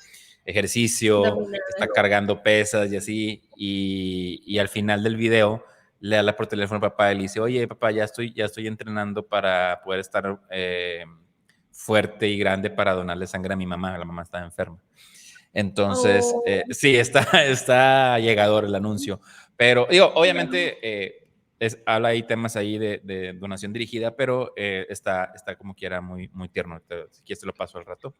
ejercicio, está cargando pesas y así. Y al final del video le habla por teléfono a papá y le dice, oye, papá, ya estoy entrenando para poder estar fuerte y grande para donarle sangre a mi mamá. La mamá estaba enferma. Entonces, sí, está llegador el anuncio. Pero, digo, obviamente, habla ahí temas ahí de donación dirigida, pero está como quiera muy, muy tierno. Si quieres te lo paso al rato.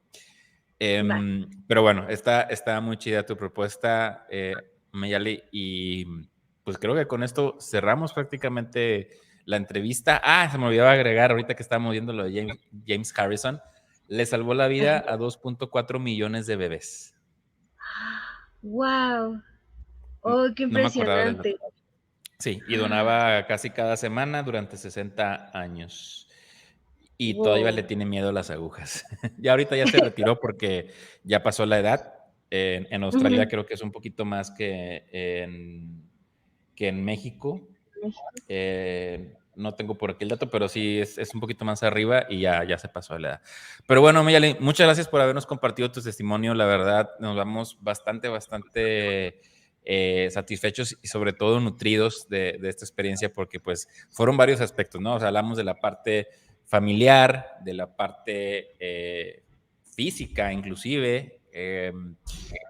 Pero bueno, está muy chida tu propuesta, Mayali, y pues creo que con esto cerramos prácticamente la entrevista. Se me olvidaba agregar ahorita que estábamos viendo lo de James Harrison. Le salvó la vida a 2.4 millones de bebés. Wow. Oh, qué No me acordaba del dato. impresionante. Sí, y donaba casi cada semana durante 60 años. Y todavía le Wow. tiene miedo a las agujas. Ya ahorita ya se retiró porque ya pasó la edad. En Australia creo que es un poquito más que en México. No tengo por aquí el dato, pero sí es un poquito más arriba y ya se pasó la edad. Pero bueno, Mayali, muchas gracias por habernos compartido tu testimonio. La verdad, nos vamos bastante, bastante satisfechos y sobre todo nutridos de esta experiencia porque pues fueron varios aspectos, ¿no? O sea, hablamos de la parte familiar, de la parte física inclusive,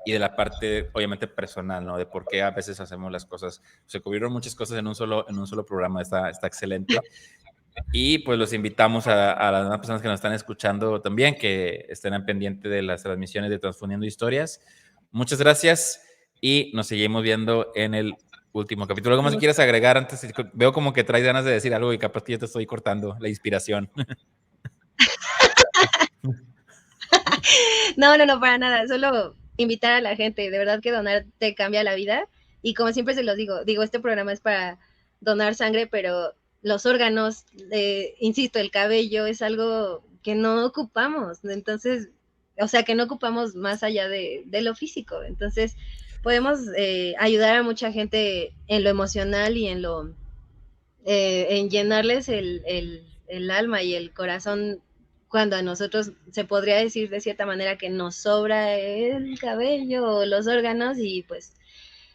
y de la parte obviamente personal, ¿no? De por qué a veces hacemos las cosas. Se cubrieron muchas cosas en un solo programa, está excelente. Y pues los invitamos a las demás personas que nos están escuchando también, que estén al pendiente de las transmisiones de Transfundiendo Historias. Muchas gracias y nos seguimos viendo en el último capítulo. ¿Algo más que quieras agregar antes? Veo como que traes ganas de decir algo y capaz que yo te estoy cortando la inspiración. No, para nada. Solo invitar a la gente. De verdad que donar te cambia la vida. Y como siempre se los digo, este programa es para donar sangre, pero los órganos, insisto, el cabello es algo que no ocupamos. Entonces, o sea, que no ocupamos más allá de lo físico. Entonces, podemos ayudar a mucha gente en lo emocional y en llenarles el alma y el corazón, cuando a nosotros se podría decir de cierta manera que nos sobra el cabello o los órganos, y pues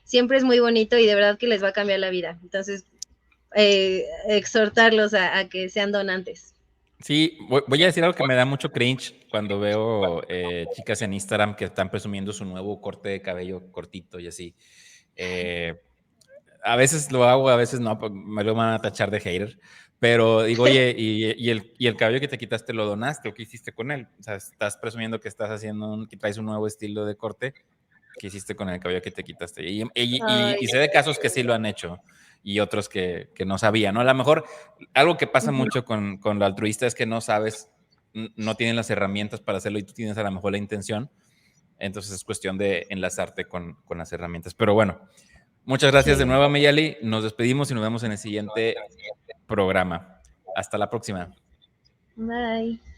siempre es muy bonito y de verdad que les va a cambiar la vida. Entonces, exhortarlos a que sean donantes. Sí, voy a decir algo que me da mucho cringe cuando veo chicas en Instagram que están presumiendo su nuevo corte de cabello cortito y así. A veces lo hago, a veces no, me lo van a tachar de hater. Pero digo, oye, ¿y el cabello que te quitaste lo donaste o qué hiciste con él? O sea, estás presumiendo que estás haciendo, que traes un nuevo estilo de corte. ¿Qué hiciste con el cabello que te quitaste? Y sé de casos que sí lo han hecho y otros que no sabían, ¿no? A lo mejor algo que pasa mucho con lo altruista es que no sabes, no tienen las herramientas para hacerlo y tú tienes a lo mejor la intención. Entonces es cuestión de enlazarte con las herramientas. Pero bueno, muchas gracias de Sí. nuevo, Meyali. Nos despedimos y nos vemos en el siguiente programa. Hasta la próxima. Bye.